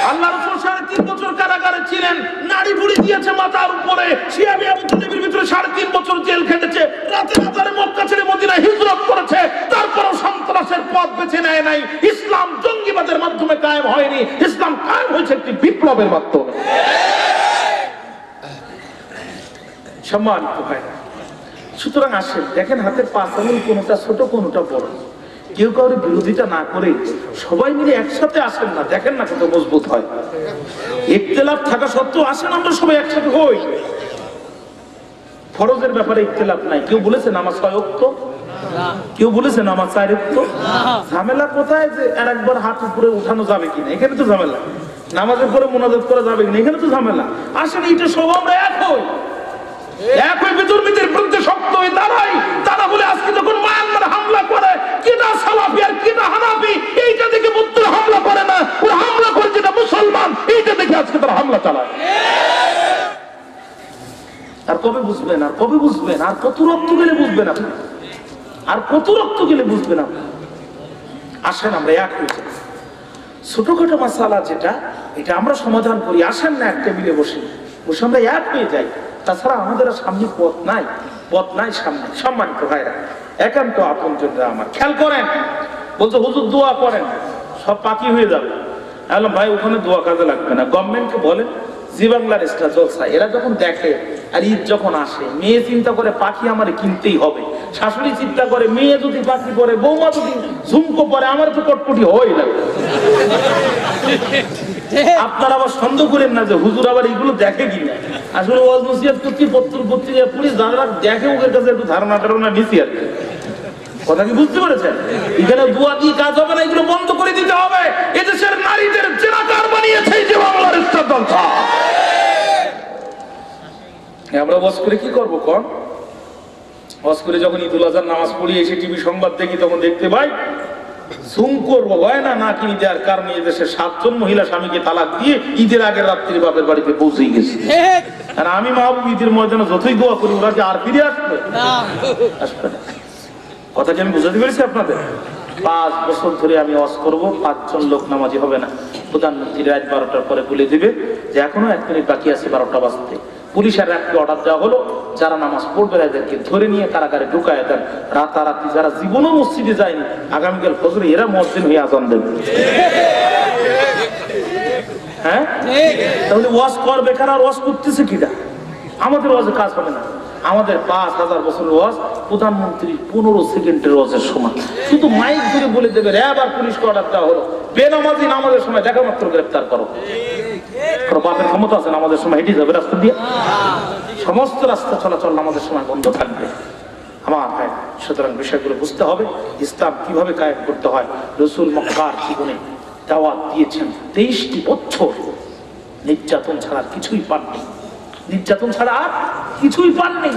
আল্লাহ রাসূল 3.5 বছর কারাগারে ছিলেন, নাড়ি ভুড়ি দিয়েছে মাথার উপরে, শিয়াবি আবু তালেবের ভিতরে 3.5 বছর জেল খেটেছে, রাতে রাতে মক্কা ছেড়ে মদিনায় হিজরত করেছে, তারপরেও সন্ত্রাসের পথ বেছে নেয় নাই। ইসলাম জঙ্গিবাদের মাধ্যমে কায়েম হয়নি, ইসলাম কায়েম হয়েছে একটি বিপ্লবের মাধ্যমে। সম্মানিত ভাইরা, সুতরাং আসেন দেখেন হাতের 5 আঙুল কোনটা ছোট কোনটা বড়, কেউ কারোর বিরোধিতা না করে সবাই মিলে একসাথে আসেন না, দেখেন না কত মজবুত হয়। ইখতিলাফ থাকা সত্ত্বেও আসেন আমরা সবাই একসাথে হই। ফরজের ব্যাপারে ইখতিলাফ নাই, কেউ বলেছে নামাজ 6 ওয়াক্ত, কেউ বলেছে নামাজ 4 ওয়াক্ত। ঝামেলা কোথায় যে আর একবার হাত উপরে উঠানো যাবে কিনা, এখানে তো ঝামেলা। নামাজের পরে মুনাজাত করা যাবে কিনা, এখানে তো ঝামেলা। আসেন এটা সব আমরা এক হই, বিধর্মীদের বিরুদ্ধে শক্ত হয়ে দাঁড়াই। তারা বলে আজকে যখন মায়ানমার হামলা করে কিনা সালাফি আর কিনা হানাফি, এইটা দেখে বুদ্ধরা হামলা করে না, ওরা হামলা করে যেটা মুসলমান, এইটা দেখে আজকে তারা হামলা চালায়। আর কবে বুঝবেন, আর কবে বুঝবেন, আর কত রক্ত গেলে বুঝবেন আপনি, আর কত রক্ত গেলে বুঝবেন আপনি। আসেন আমরা এক হয়ে যাই, ছোটখাটো মাসালা যেটা এটা আমরা সমাধান করি। আসেন না এক টেবিলে বসে বসে আমরা এক হয়ে যাই, তাছাড়া আমাদের সামনে পথ নাই সামনে। সম্মানিত ভাইরা, একান্ত আপনজনরা আমার খেয়াল করেন, বলছে হুজুর দোয়া করেন, সব পাখি হয়ে যাবে। বললাম ভাই ওখানে দোয়া কাজে লাগবে না, গভর্নমেন্টকে বলেন জি বাংলার স্টার জলসা এরা যখন দেখে আর ঈদ যখন আসে, মেয়ে চিন্তা করে পাখি আমার কিনতেই হবে, শাশুড়ি চিন্তা করে মেয়ে যদি পাখি পরে, বৌমা যদি ঝুমকো পরে, আমার তো কটকটি হয়ে লাগবে। আপনারা আবার সন্দেহ করেন না যে হুজুর আবার এগুলো দেখে কিনা। আসলে ওয়াজ নসিহত করছি, পত্রিকা পুলিশ যারা দেখে ওদের কাছে একটু ধারণা নিচ্ছি আর কি। কথা কি বুঝতে পেরেছেন? এখানে দোয়া দিয়ে কাজ হবে না, এগুলো বন্ধ করে দিতে হবে। এদেশের নারীদের জেনাকার বানিয়েছে যে বাংলার স্টার জলসা। আমরা ওয়াজ করে কি করবো কোন? ওয়াজ করে যখন ঈদুল আজহার নামাজ পড়ি এসে টিভি সংবাদ দেখি, তখন দেখতে পাই জুম করবো গয়না না কিনে দেওয়ার কারণে এদেশে 7 জন মহিলা স্বামীকে তালাক দিয়ে ঈদের আগের রাত্রি বাপের বাড়িতে পৌঁছে গেছে। আর আমি মাহবুব ঈদের ময়দানে যতই দোয়া করি ওরা কি আর ফিরে আসবে? আসবে না। কথা কি আমি বুঝাতে পেরেছি আপনাদের? 5 বছর ধরে আমি ওয়াজ করবো, 5 জন লোক নামাজি হবে না। প্রধানমন্ত্রী রাত 12টার পরে বলে দিবে যে এখনো 1 মিনিট বাকি আছে 12টা বাজতে। পুলিশের রাতকে অর্ডার দেওয়া হলো, যারা নামাজ পড়বে এদেরকে ধরে নিয়ে কারাগারে ঢুকায় দেন। রাতারাতি যারা জীবনও মসজিদে যায়নি, আগামীকাল ফজরে এরা মুয়াজ্জিন হয়ে আযান দেবে। হ্যাঁ, তাহলে ওয়াজ করবে কারা, আর ওয়াজ করতেছে কিনা? আমাদের ওয়াজে কাজ হবে না। আমাদের 5000 বছরের ওয়াজ প্রধানমন্ত্রী 15 সেকেন্ডের ওয়াজের সময় শুধু মাইক ধরে বলে দেবে র্যাব আর পুলিশকে অর্ডার দেওয়া হলো বেনামাজি নামাজের সময় দেখা মাত্র গ্রেফতার করো। বাপের ক্ষমতা আছে নামাজের সময় হেঁটে যাবে রাস্তা দিয়ে? সমস্ত রাস্তা চলাচল নামাজের সময় বন্ধ থাকবে। আমার ভাই, সুতরাং বিষয়গুলো বুঝতে হবে, ইসলাম কিভাবে কায়েম করতে হয়। রসুল মক্কার জীবনে দাওয়াত দিয়েছেন 23টি বছর, নির্যাতন ছাড়া কিছুই পাননি, নির্যাতন ছাড়া কিছুই পাননি।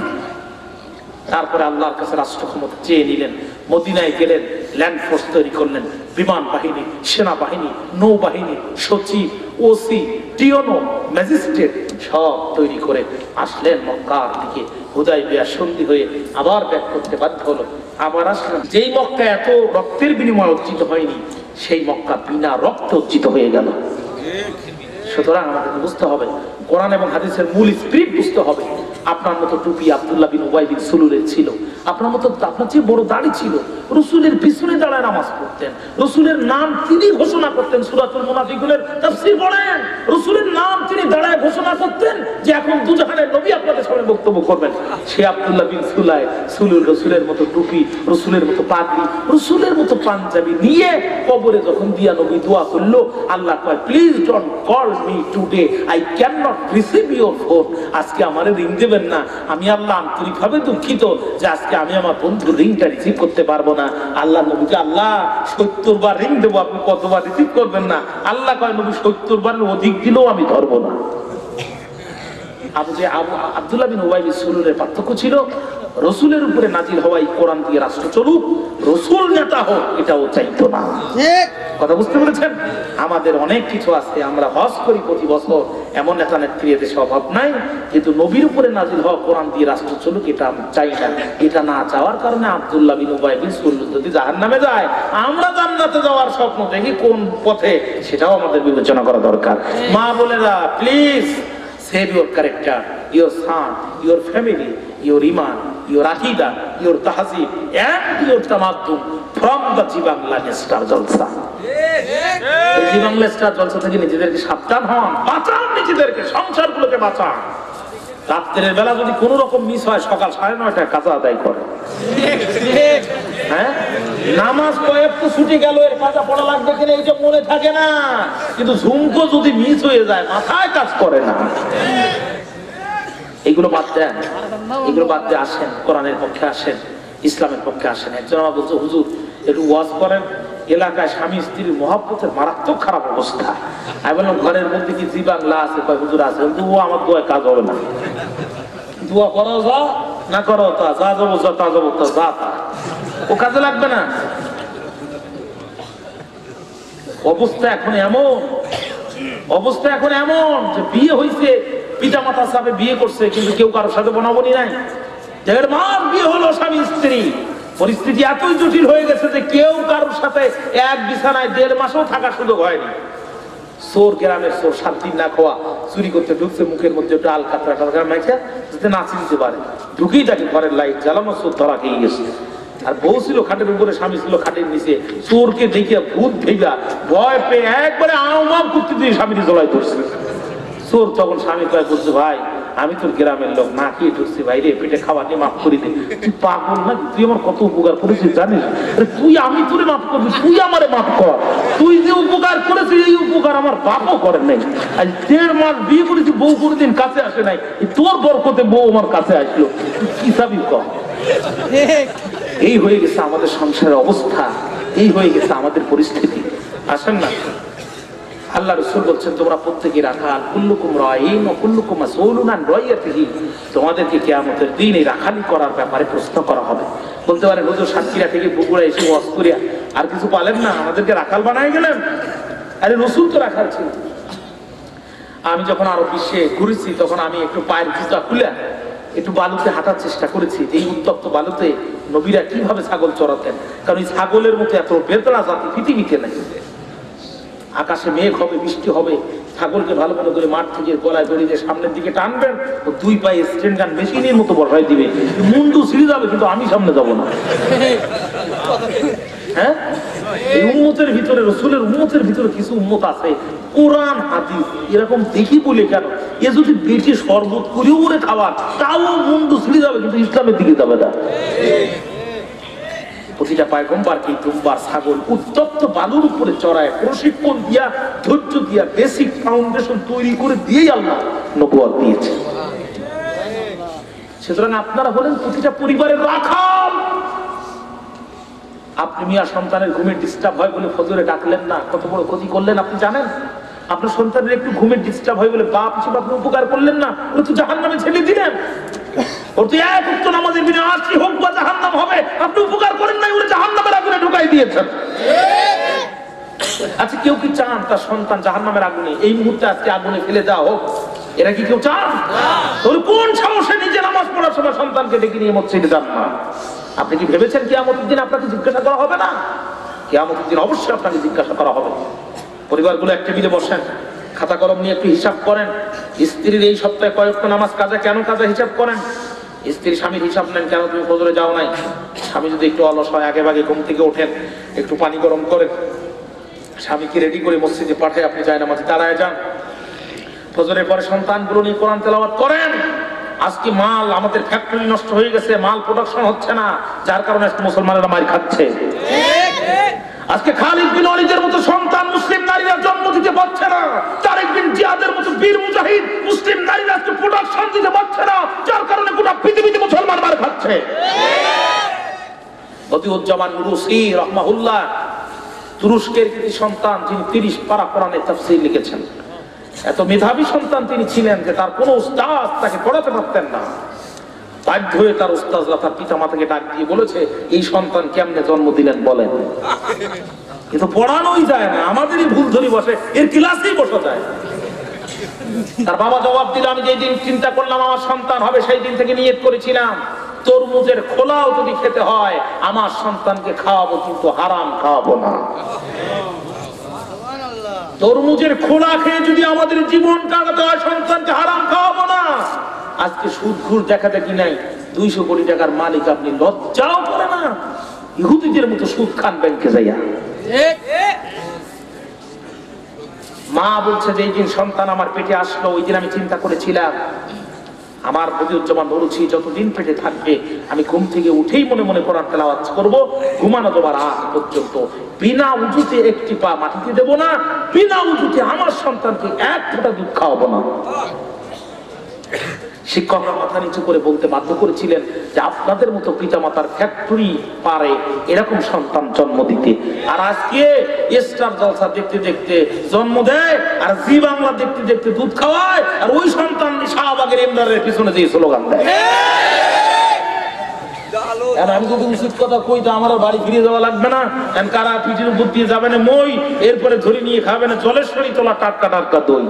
তারপরে আল্লাহর কাছে রাষ্ট্র ক্ষমতা চেয়ে নিলেন, মদিনায় গেলেন, ল্যান্ড ফোর্স তৈরি করলেন, বিমান বাহিনী, সেনাবাহিনী, নৌবাহিনী, সচিব, ওসি, টিওনো, ম্যাজিস্ট্রেট সব তৈরি করে আসলেন মক্কার দিকে। হুদায়বিয়া সন্ধি হয়ে আবার ব্যাক করতে বাধ্য হলো, আবার আসলাম। যেই মক্কা এত রক্তের বিনিময়ে অর্জিত হয়নি, সেই মক্কা বিনা রক্তে অর্জিত হয়ে গেল। সুতরাং আমাদের বুঝতে হবে, কোরআন এবং হাদিসের মূল স্পিরিট বুঝতে হবে। আপনার মতো টুপি আব্দুল্লাহ বিন উবাই বিন সুলুলের ছিল, আপনার মতো আপনার চেয়ে বড় দাড়ি ছিল, রসুলের পিছনে দাঁড়ায় নামাজ পড়তেন, রসুলের নাম তিনি ঘোষণা করতেন। সূরাতুল মুনাফিকুনের তাফসীর পড়েন, রসুলের নাম তিনি দাঁড়ায় ঘোষণা করতেন যে এখন দুজাহানের নবী আপনাদের সামনে বক্তব্য করবেন। সে আব্দুল্লাহ বিন সুলুল রসুলের মতো টুপি, রসুলের মতো পাগড়ি, রসুলের মতো পাঞ্জাবি নিয়ে কবরে যখন দিয়া নবী দোয়া করলো, আল্লাহ কয় please don't call me today, I can not receive your phone. আজকে আমারে রিং দেবেন না, আমি আল্লাহ আন্তরিকভাবে দুঃখিত যে আজকে আমি আমার বন্ধুর রিংটা রিসিভ করতে পারবো না। আল্লাহ নবীকে, আল্লাহ 70 বার রিং দেবো, আপনি কতবার রিসিভ করবেন না? আল্লাহ কয় নবী 70 বারের অধিক দিলেও আমি ধরবো না। আব্দুল্লাহ বিন উবাই বিন সুলুলের পার্থক্য ছিল, রসুলের উপরে নাজিল হওয়াই কোরআন দিয়ে রাষ্ট্র চলুক, রসুল নেতা হোক এটাও চাইতো না। কথা বুঝতে পেরেছেন? আমাদের অনেক কিছু আছে, আমরা হজ করি প্রতি বছর, এমন নেতা নেত্রী দেশে অভাব নাই, কিন্তু নবীর উপরে নাজিল হওয়া কোরআন দিয়ে রাষ্ট্র চলুক এটা আমি চাই না। এটা না চাওয়ার কারণে আব্দুল্লাহ বিন উবাই বিন সুলুল যদি জাহান্নামে যায়, আমরা জান্নাতে যাওয়ার স্বপ্ন দেখি কোন পথে, সেটাও আমাদের বিবেচনা করা দরকার। মা বোনেরা, please save your character, your son, your family, your iman, your akida, your tahzib and your tamaddun from the Zee Bangla Star Jalsha. Zee Bangla Star Jalsha থেকে নিজেদেরকে সাবধান হন, বাঁচান নিজেদেরকে, সংসারগুলোকে বাঁচান। রাত্রের বেলা যদি কোনো রকম মিস হয়, সকাল 9:30টায় কাজা আদায় করে। হ্যাঁ, নামাজ কয়েক তো ছুটি গেল, এর কাজা পড়া লাগবে কিনা এইটা মনে থাকে না, কিন্তু ঝুমকো যদি মিস হয়ে যায় মাথায় কাজ করে না। এগুলো বাদ দেন, এগুলো বাদ দিয়ে আসেন, কোরআনের পক্ষে আসেন, ইসলামের পক্ষে আসেন। একজন আমার বলছে, হুজুর একটু ওয়াজ করেন, এলাকায় স্বামী স্ত্রীর মহব্বতের মারাত্মক খারাপ অবস্থা। আমি বললাম ঘরের মধ্যে কি জি বাংলা আছে? কয় হুজুর আছে। ও আমার দোয়ায় কাজ হবে না, দোয়া করো যা, না করো তা, যা যাবো যা, তা যাবো তা, যা তা, ও কাজে লাগবে না। অবস্থা এখন এমন, অবস্থা এখন এমন যে বিয়ে হয়েছে, পিতা মাতার সাথে বিয়ে করছে, কিন্তু কেউ কারোর সাথে বনাবনি নাই। যাদের মার বিয়ে হলো স্বামী স্ত্রী, পরিস্থিতি এতই জটিল হয়ে গেছে যে কেউ কারোর সাথে এক বিছানায় 1.5 মাসও থাকার সুযোগ হয়নি। চোর, গ্রামের চোর, 7 দিন না খাওয়া, চুরি করতে ঢুকছে, মুখের মধ্যে একটু আল কাতরা টালকা মাইখা যাতে না চিনতে পারে, ঢুকেই তাকে ঘরের লাইট জ্বালানো, চোর ধরা খেয়ে গেছে। আর বউ ছিল খাটের উপরে, স্বামী ছিল খাটের নিচে। চোরকে দেখে ভূত ভেগা ভয় পেয়ে একবারে আউমাম করতে দিয়ে স্বামীকে জড়াই ধরছে। চোর তখন স্বামী কয় বলছে, ভাই আমি তোর গ্রামের লোক, না খেয়ে ঢুকছি, ভাই রে পেটে খাবার নিয়ে মাফ করে দে। তুই পাগল না? তুই আমার কত উপকার করেছিস জানিস? তুই, আমি তোরে মাফ করবি, তুই আমারে মাফ কর। তুই যে উপকার করেছিস এই উপকার আমার বাপও করেন নাই। আজ 1.5 মাস বিয়ে করেছি, বউ কোনোদিন কাছে আসে নাই, তোর বরকতে বউ আমার কাছে আসলো, কি চাবি কর? এই হয়ে গেছে আমাদের সংসারের অবস্থা, এই হয়ে গেছে আমাদের পরিস্থিতি। আসেন না, আল্লাহ রাসূল বলছেন তোমরা প্রত্যেকে রাখাল, কুল্লুকুম রাঈন ওয়া কুল্লুকুম মাসউলুন আন রাইয়াতিহি। তোমাদেরকে কিয়ামতের দিন এই রাখালি করার ব্যাপারে প্রশ্ন করা হবে। বলতে পারে হুজুর সাতক্ষীরা থেকে বগুড়া এসে ওয়াজ করিয়া আর কিছু পালেন না, আমাদেরকে রাখাল বানায় গেলেন? আরে রাসূল তো রাখাল ছিল। আমি যখন আরব বিশ্বে ঘুরেছি তখন আমি একটু পায়ের জুতা খুলে একটু বালুতে হাঁটার চেষ্টা করেছি, এই উত্তপ্ত বালুতে নবীরা কিভাবে ছাগল চড়াতেন। কারণ এই ছাগলের মতো এত বেদনা জাতি পৃথিবীতে নাই। আকাশে মেঘ হবে, বৃষ্টি হবে, ছাগলকে ভালো মনে করে মাঠ থেকে গলায় দড়ি দিয়ে সামনের দিকে টানবেন, ও 2 পায়ে স্ট্যান্ড গান মেশিনের মতো বসাই দিবে, মুন্ডু ছিঁড়ে যাবে, কিন্তু আমি সামনে যাব না। হ্যাঁ, এই উম্মতের ভিতরে, রসুলের উম্মতের ভিতরে কিছু উম্মত আছে কোরআন হাদিস এরকম দেখি বলে কেন এ যদি বেশি শরবত করে ওরে খাওয়ার তাও মুন্ডু ছিঁড়ে যাবে, কিন্তু ইসলামের দিকে যাবে না। প্রতিটা পয়গম্বর কি দুম্বার ছাগল উত্তপ্ত বালুর উপরে চড়ায় প্রশিক্ষণ দিয়া, ধৈর্য দিয়া, বেসিক ফাউন্ডেশন তৈরি করে দিয়েই আল্লাহ নবুয়ত দিয়েছে। সুতরাং আপনারা হলেন প্রতিটা পরিবারের রাখাল। আপনি মিয়া সন্তানের ঘুমের ডিস্টার্ব হয় বলে ফজরে ডাকলেন না, কত বড় ক্ষতি করলেন আপনি জানেন? আপনার সন্তানের একটু ঘুমের ডিস্টার্ব হয় বলে বাপ হিসেবে আপনি উপকার করলেন না, ওরা তো জাহান্নামে ছেড়ে দিলেন। ওর তো এক উক্ত নামাজের বিনা আসি হোক বা জাহান্নাম হবে, আপনি উপকার করেন নাই, ওরা জাহান্নামের আগুনে ঢুকাই দিয়েছেন। আচ্ছা, কেউ কি চান তার সন্তান জাহান্নামের আগুনে এই মুহূর্তে আজকে আগুনে ফেলে দেওয়া হোক? এরা কি কেউ চান? তাহলে কোন সাহসে নিজে নামাজ পড়ার সময় সন্তানকে ডেকে নিয়ে মসজিদে যান না? আপনি কি ভেবেছেন কিয়ামতের দিন আপনাকে জিজ্ঞাসা করা হবে না? কিয়ামতের দিন অবশ্যই আপনাকে জিজ্ঞাসা করা হবে। পরিবারগুলো এক টেবিলে বসেন, খাতা কলম নিয়ে একটু হিসাব করেন। স্ত্রীর এই সপ্তাহে কয়েকটা নামাজ কাজা, কেন কাজা হিসাব করেন। স্ত্রী স্বামীর হিসাব নেন, কেন তুমি ফজরে যাও নাই। স্বামী যদি একটু অলস হয়, আগে ভাগে ঘুম থেকে ওঠেন, একটু পানি গরম করেন, স্বামীকে রেডি করে মসজিদে পাঠায় আপনি যায় নামাজে দাঁড়ায় যান। ফজরের পরে সন্তানগুলো নিয়ে কোরআন তেলাওয়াত করেন। আজকে মাল আমাদের ফ্যাক্টরি নষ্ট হয়ে গেছে, মাল প্রোডাকশন হচ্ছে না, যার কারণে আজকে মুসলমানেরা মার খাচ্ছে। আজকে খালিদ বিন ওয়ালিদের মতো সন্তান মুসলিম নারীরা জন্ম দিতে পারছে না, তারেক বিন জিয়াদের মতো বীর মুজাহিদ মুসলিম নারীরা আজকে প্রোডাকশন দিতে পারছে না, যার কারণে গোটা পৃথিবীতে মুসলমান মার খাচ্ছে। বদিউজ্জামান নুরুসি রাহমাহুল্লাহ তুরস্কের কৃতি সন্তান, যিনি 30 পারা কোরআনের তাফসীর লিখেছেন। এত মেধাবী সন্তান তিনি ছিলেন যে তার কোনো উস্তাদ তাকে পড়াতে পারতেন না। বাধ্য হয়ে তার উস্তাদরা তার পিতা মাতাকে ডাক দিয়ে বলেছে, এই সন্তান কেমনে জন্ম দিলেন বলেন। কিন্তু পড়ানোই যায় না, আমাদেরই ভুল ধরি বসে, এর ক্লাসেই বসা যায়। তার বাবা জবাব দিল, আমি যেই দিন চিন্তা করলাম আমার সন্তান হবে সেই দিন থেকে নিয়ত করেছিলাম তরমুজের খোলাও যদি খেতে হয় আমার সন্তানকে খাওয়াবো, কিন্তু হারাম খাওয়াবো না। তরমুজের খোলা খেয়ে যদি আমাদের জীবন কাটাতে হয়, সন্তানকে হারাম খাওয়াবো না। আজকে সুদ ঘুষ দেখা দেখি নাই, 200 কোটি টাকার মালিক, আপনি লজ্জাও করে না? ইহুদিদের মতো সুদ খান ব্যাংকে যাইয়া। মা বলছে যে এই দিন সন্তান আমার পেটে আসলো ওই দিন আমি চিন্তা করেছিলাম আমার বদিউজ্জামান নুরুসি যতদিন পেটে থাকবে আমি ঘুম থেকে উঠেই মনে মনে কোরআন তেলাওয়াত করব, ঘুমানো যাবার আগ পর্যন্ত বিনা উজুতে একটি পা মাটিতে দেব না, বিনা উজুতে আমার সন্তানকে এক ফোঁটা দুধ খাওয়াবো না। শিক্ষকরা মাথা নিচু করে বলতে বাধ্য করেছিলেন যে আপনাদের মতো পিতামাতার ফ্যাক্টরি পারে এরকম সন্তান জন্ম দিতে। আর আজকে স্টার জলসা দেখতে দেখতে জন্ম দেয়, আর জি বাংলা দেখতে দেখতে দুধ খাওয়ায়, আর ওই সন্তান শাহবাগের ইমদারের পিছনে যে স্লোগান দেয়। আমি যদি উচিত কথা কই তো আমার বাড়ি ফিরে যাওয়া লাগবে না, কারা পিঠের উপর দিয়ে যাবে না মই, এরপরে ধরে নিয়ে খাবে না জলেশ্বরী তোলা টাটকা টাটকা দই।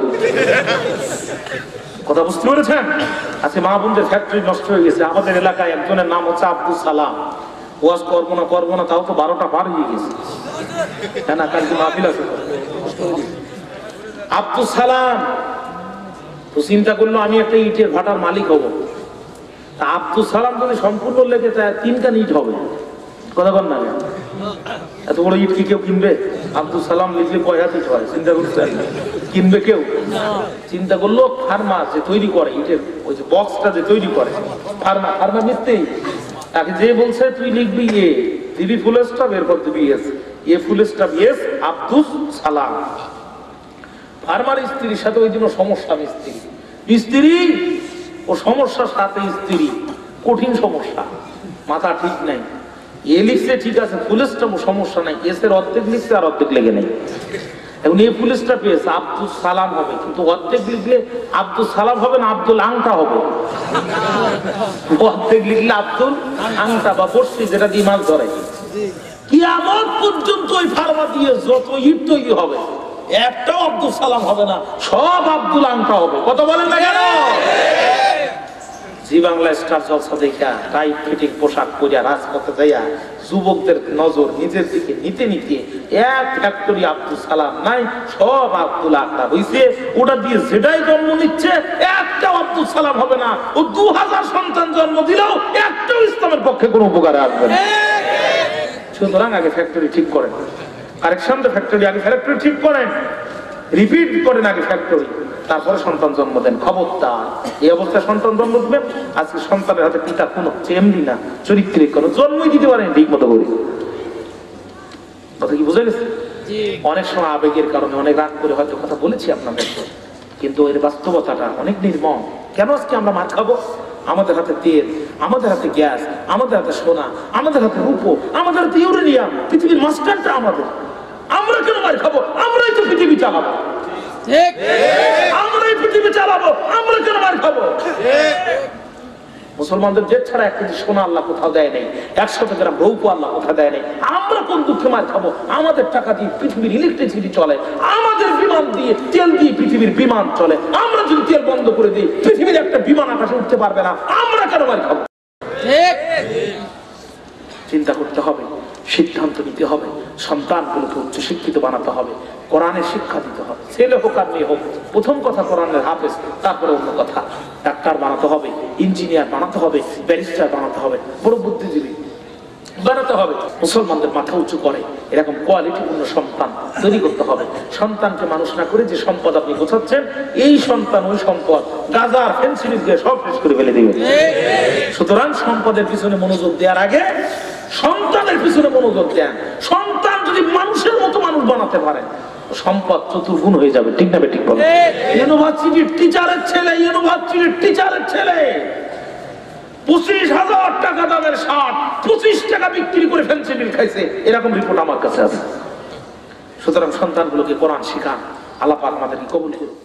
কথা বুঝতে পেরেছেন? আজকে মা বোনদের ফ্যাক্টরি নষ্ট হয়ে গেছে। আমাদের এলাকায় একজনের নাম হচ্ছে আব্দুল সালাম। ওয়াজ করবো না তাও তো 12টা পার হয়ে গেছে। হ্যাঁ না, কালকে মাহফিল আছে। আব্দুল সালাম তো চিন্তা করলো আমি একটা ইটের ভাটার মালিক হব। তা আব্দুল সালাম যদি সম্পূর্ণ লেগে যায় 3টা ইট হবে। কথা বল না, এত বড় ইট কি কেউ কিনবে? আব্দুল সালাম লিখলে কয় হাত ইট হয় চিন্তা করতে কিনবে কেউ? চিন্তা করলো ফার্মা যে তৈরি করে ইটের ওই যে বক্সটা যে তৈরি করে ফার্মা মিথ্যেই তাকে যে বলছে তুই লিখবি এ দিবি ফুল স্টপ, এরপর দিবি এস, এ full stop S Abdul Salam. Farmer স্ত্রীর সাথে ওই জন্য সমস্যা, স্ত্রী ও সমস্যার সাথে স্ত্রী কঠিন সমস্যা, মাথা ঠিক নাই। এ লিখছে ঠিক আছে, ফুল স্টপ সমস্যা নাই, এস এর অর্ধেক লিখছে আর অর্ধেক লেগে নেই। এখন এই full stop S Abdul Salam হবে, কিন্তু অর্ধেক লিখলে আব্দুল সালাম হবে না, আব্দুল আংটা হবে। অর্ধেক লিখলে আব্দুল আংটা বা বর্ষি, যেটা দিয়ে মাছ ধরে। কিয়ামত পর্যন্ত ওই ফার্মা দিয়ে যত ইট তৈরি হবে একটাও আব্দুল সালাম হবে না, সব আব্দুল আংটা হবে। কত বলেন না কেন? জি বাংলা স্টার জলসা দেখা টাইট ফিটিং পোশাক পরিয়া রাজপথে যাইয়া যুবকদের নজর নিজের দিকে নিতে নিতে এক ফ্যাক্টরি আব্দুল সালাম নাই, সব আব্দুল আংটা হইছে। ওটা দিয়ে যেটাই জন্ম নিচ্ছে একটাও আব্দুল সালাম হবে না। ও 2000 সন্তান জন্ম দিলেও একটাও ইসলামের পক্ষে কোনো উপকারে আসবে না। সুতরাং আগে ফ্যাক্টরি ঠিক করেন, কারেকশন দ্য ফ্যাক্টরি, আগে ফ্যাক্টরি ঠিক করেন, রিপিট করেন আগে ফ্যাক্টরি, তারপরে সন্তান জন্ম দেন। খবরদার এই অবস্থায় সন্তান জন্ম দিবেন, আজকে সন্তানের হাতে পিতা কোন হচ্ছে এমনি না, চরিত্রিক কোনো জন্মই দিতে পারেন ঠিক মতো করে। কথা কি বুঝে গেছে? অনেক সময় আবেগের কারণে অনেক রাগ করে হয়তো কথা বলেছি আপনাদের, কিন্তু এর বাস্তবতাটা অনেক নির্মম। কেন আজকে আমরা মার খাবো? আমাদের হাতে তেল, আমাদের হাতে গ্যাস, আমাদের হাতে সোনা, আমাদের হাতে রূপো, আমাদের হাতে ইউরেনিয়াম, পৃথিবীর মাস্টারটা আমাদের। আমরা কেন মার খাবো? আমরাই তো পৃথিবী চালাবো, আমরাই পৃথিবী চালাবো, আমরা কেন মার খাবো? মুসলমানদের জেদ ছাড়া 1 কেজি সোনা আল্লাহ কোথাও দেয় নাই, 100 গ্রাম রৌপ্য আল্লাহ কোথাও দেয় নাই। আমরা কোন দুঃখে মার খাবো? আমাদের টাকা দিয়ে পৃথিবীর ইলেকট্রিসিটি চলে, আমাদের বিমান দিয়ে তেল দিয়ে পৃথিবীর বিমান চলে। আমরা যদি তেল বন্ধ করে দিই, পৃথিবীর একটা বিমান আকাশে উঠতে পারবে না। আমরা কেন মার খাবো? চিন্তা করতে হবে, সিদ্ধান্ত নিতে হবে, সন্তানগুলোকে উচ্চশিক্ষিত বানাতে হবে, কোরআনের শিক্ষা দিতে হবে, ছেলে হোক আর মেয়ে হোক। প্রথম কথা কোরআনের হাফেজ, তারপরে অন্য কথা। ডাক্তার বানাতে হবে, ইঞ্জিনিয়ার বানাতে হবে, ব্যারিস্টার বানাতে হবে, বড় বুদ্ধিজীবী বানাতে হবে। মুসলমানদের মাথা উঁচু করে এরকম কোয়ালিটিপূর্ণ সন্তান তৈরি করতে হবে। সন্তানকে মানুষ না করে যে সম্পদ আপনি গোছাচ্ছেন, এই সন্তান ওই সম্পদ গাজার ফেন্সিলিস দিয়ে সব শেষ করে ফেলে দিবে। সুতরাং সম্পদের পিছনে মনোযোগ দেওয়ার আগে সন্তানের পিছনে মনোযোগ দেন। সন্তান যদি মানুষের মতো মানুষ বানাতে পারে, সম্পদ চতুর্গুণ হয়ে যাবে। ঠিক না ঠিক বলেন? ইউনিভার্সিটির টিচারের ছেলে, ইউনিভার্সিটির টিচারের ছেলে 25,000 টাকা দামের শার্ট 25 টাকা বিক্রি করে ফেন্সিডিল খাইছে, এরকম রিপোর্ট আমার কাছে আছে। সুতরাং সন্তানগুলোকে কোরআন শিখান। আল্লাহ পাক আমাদেরকে কবুল করুন।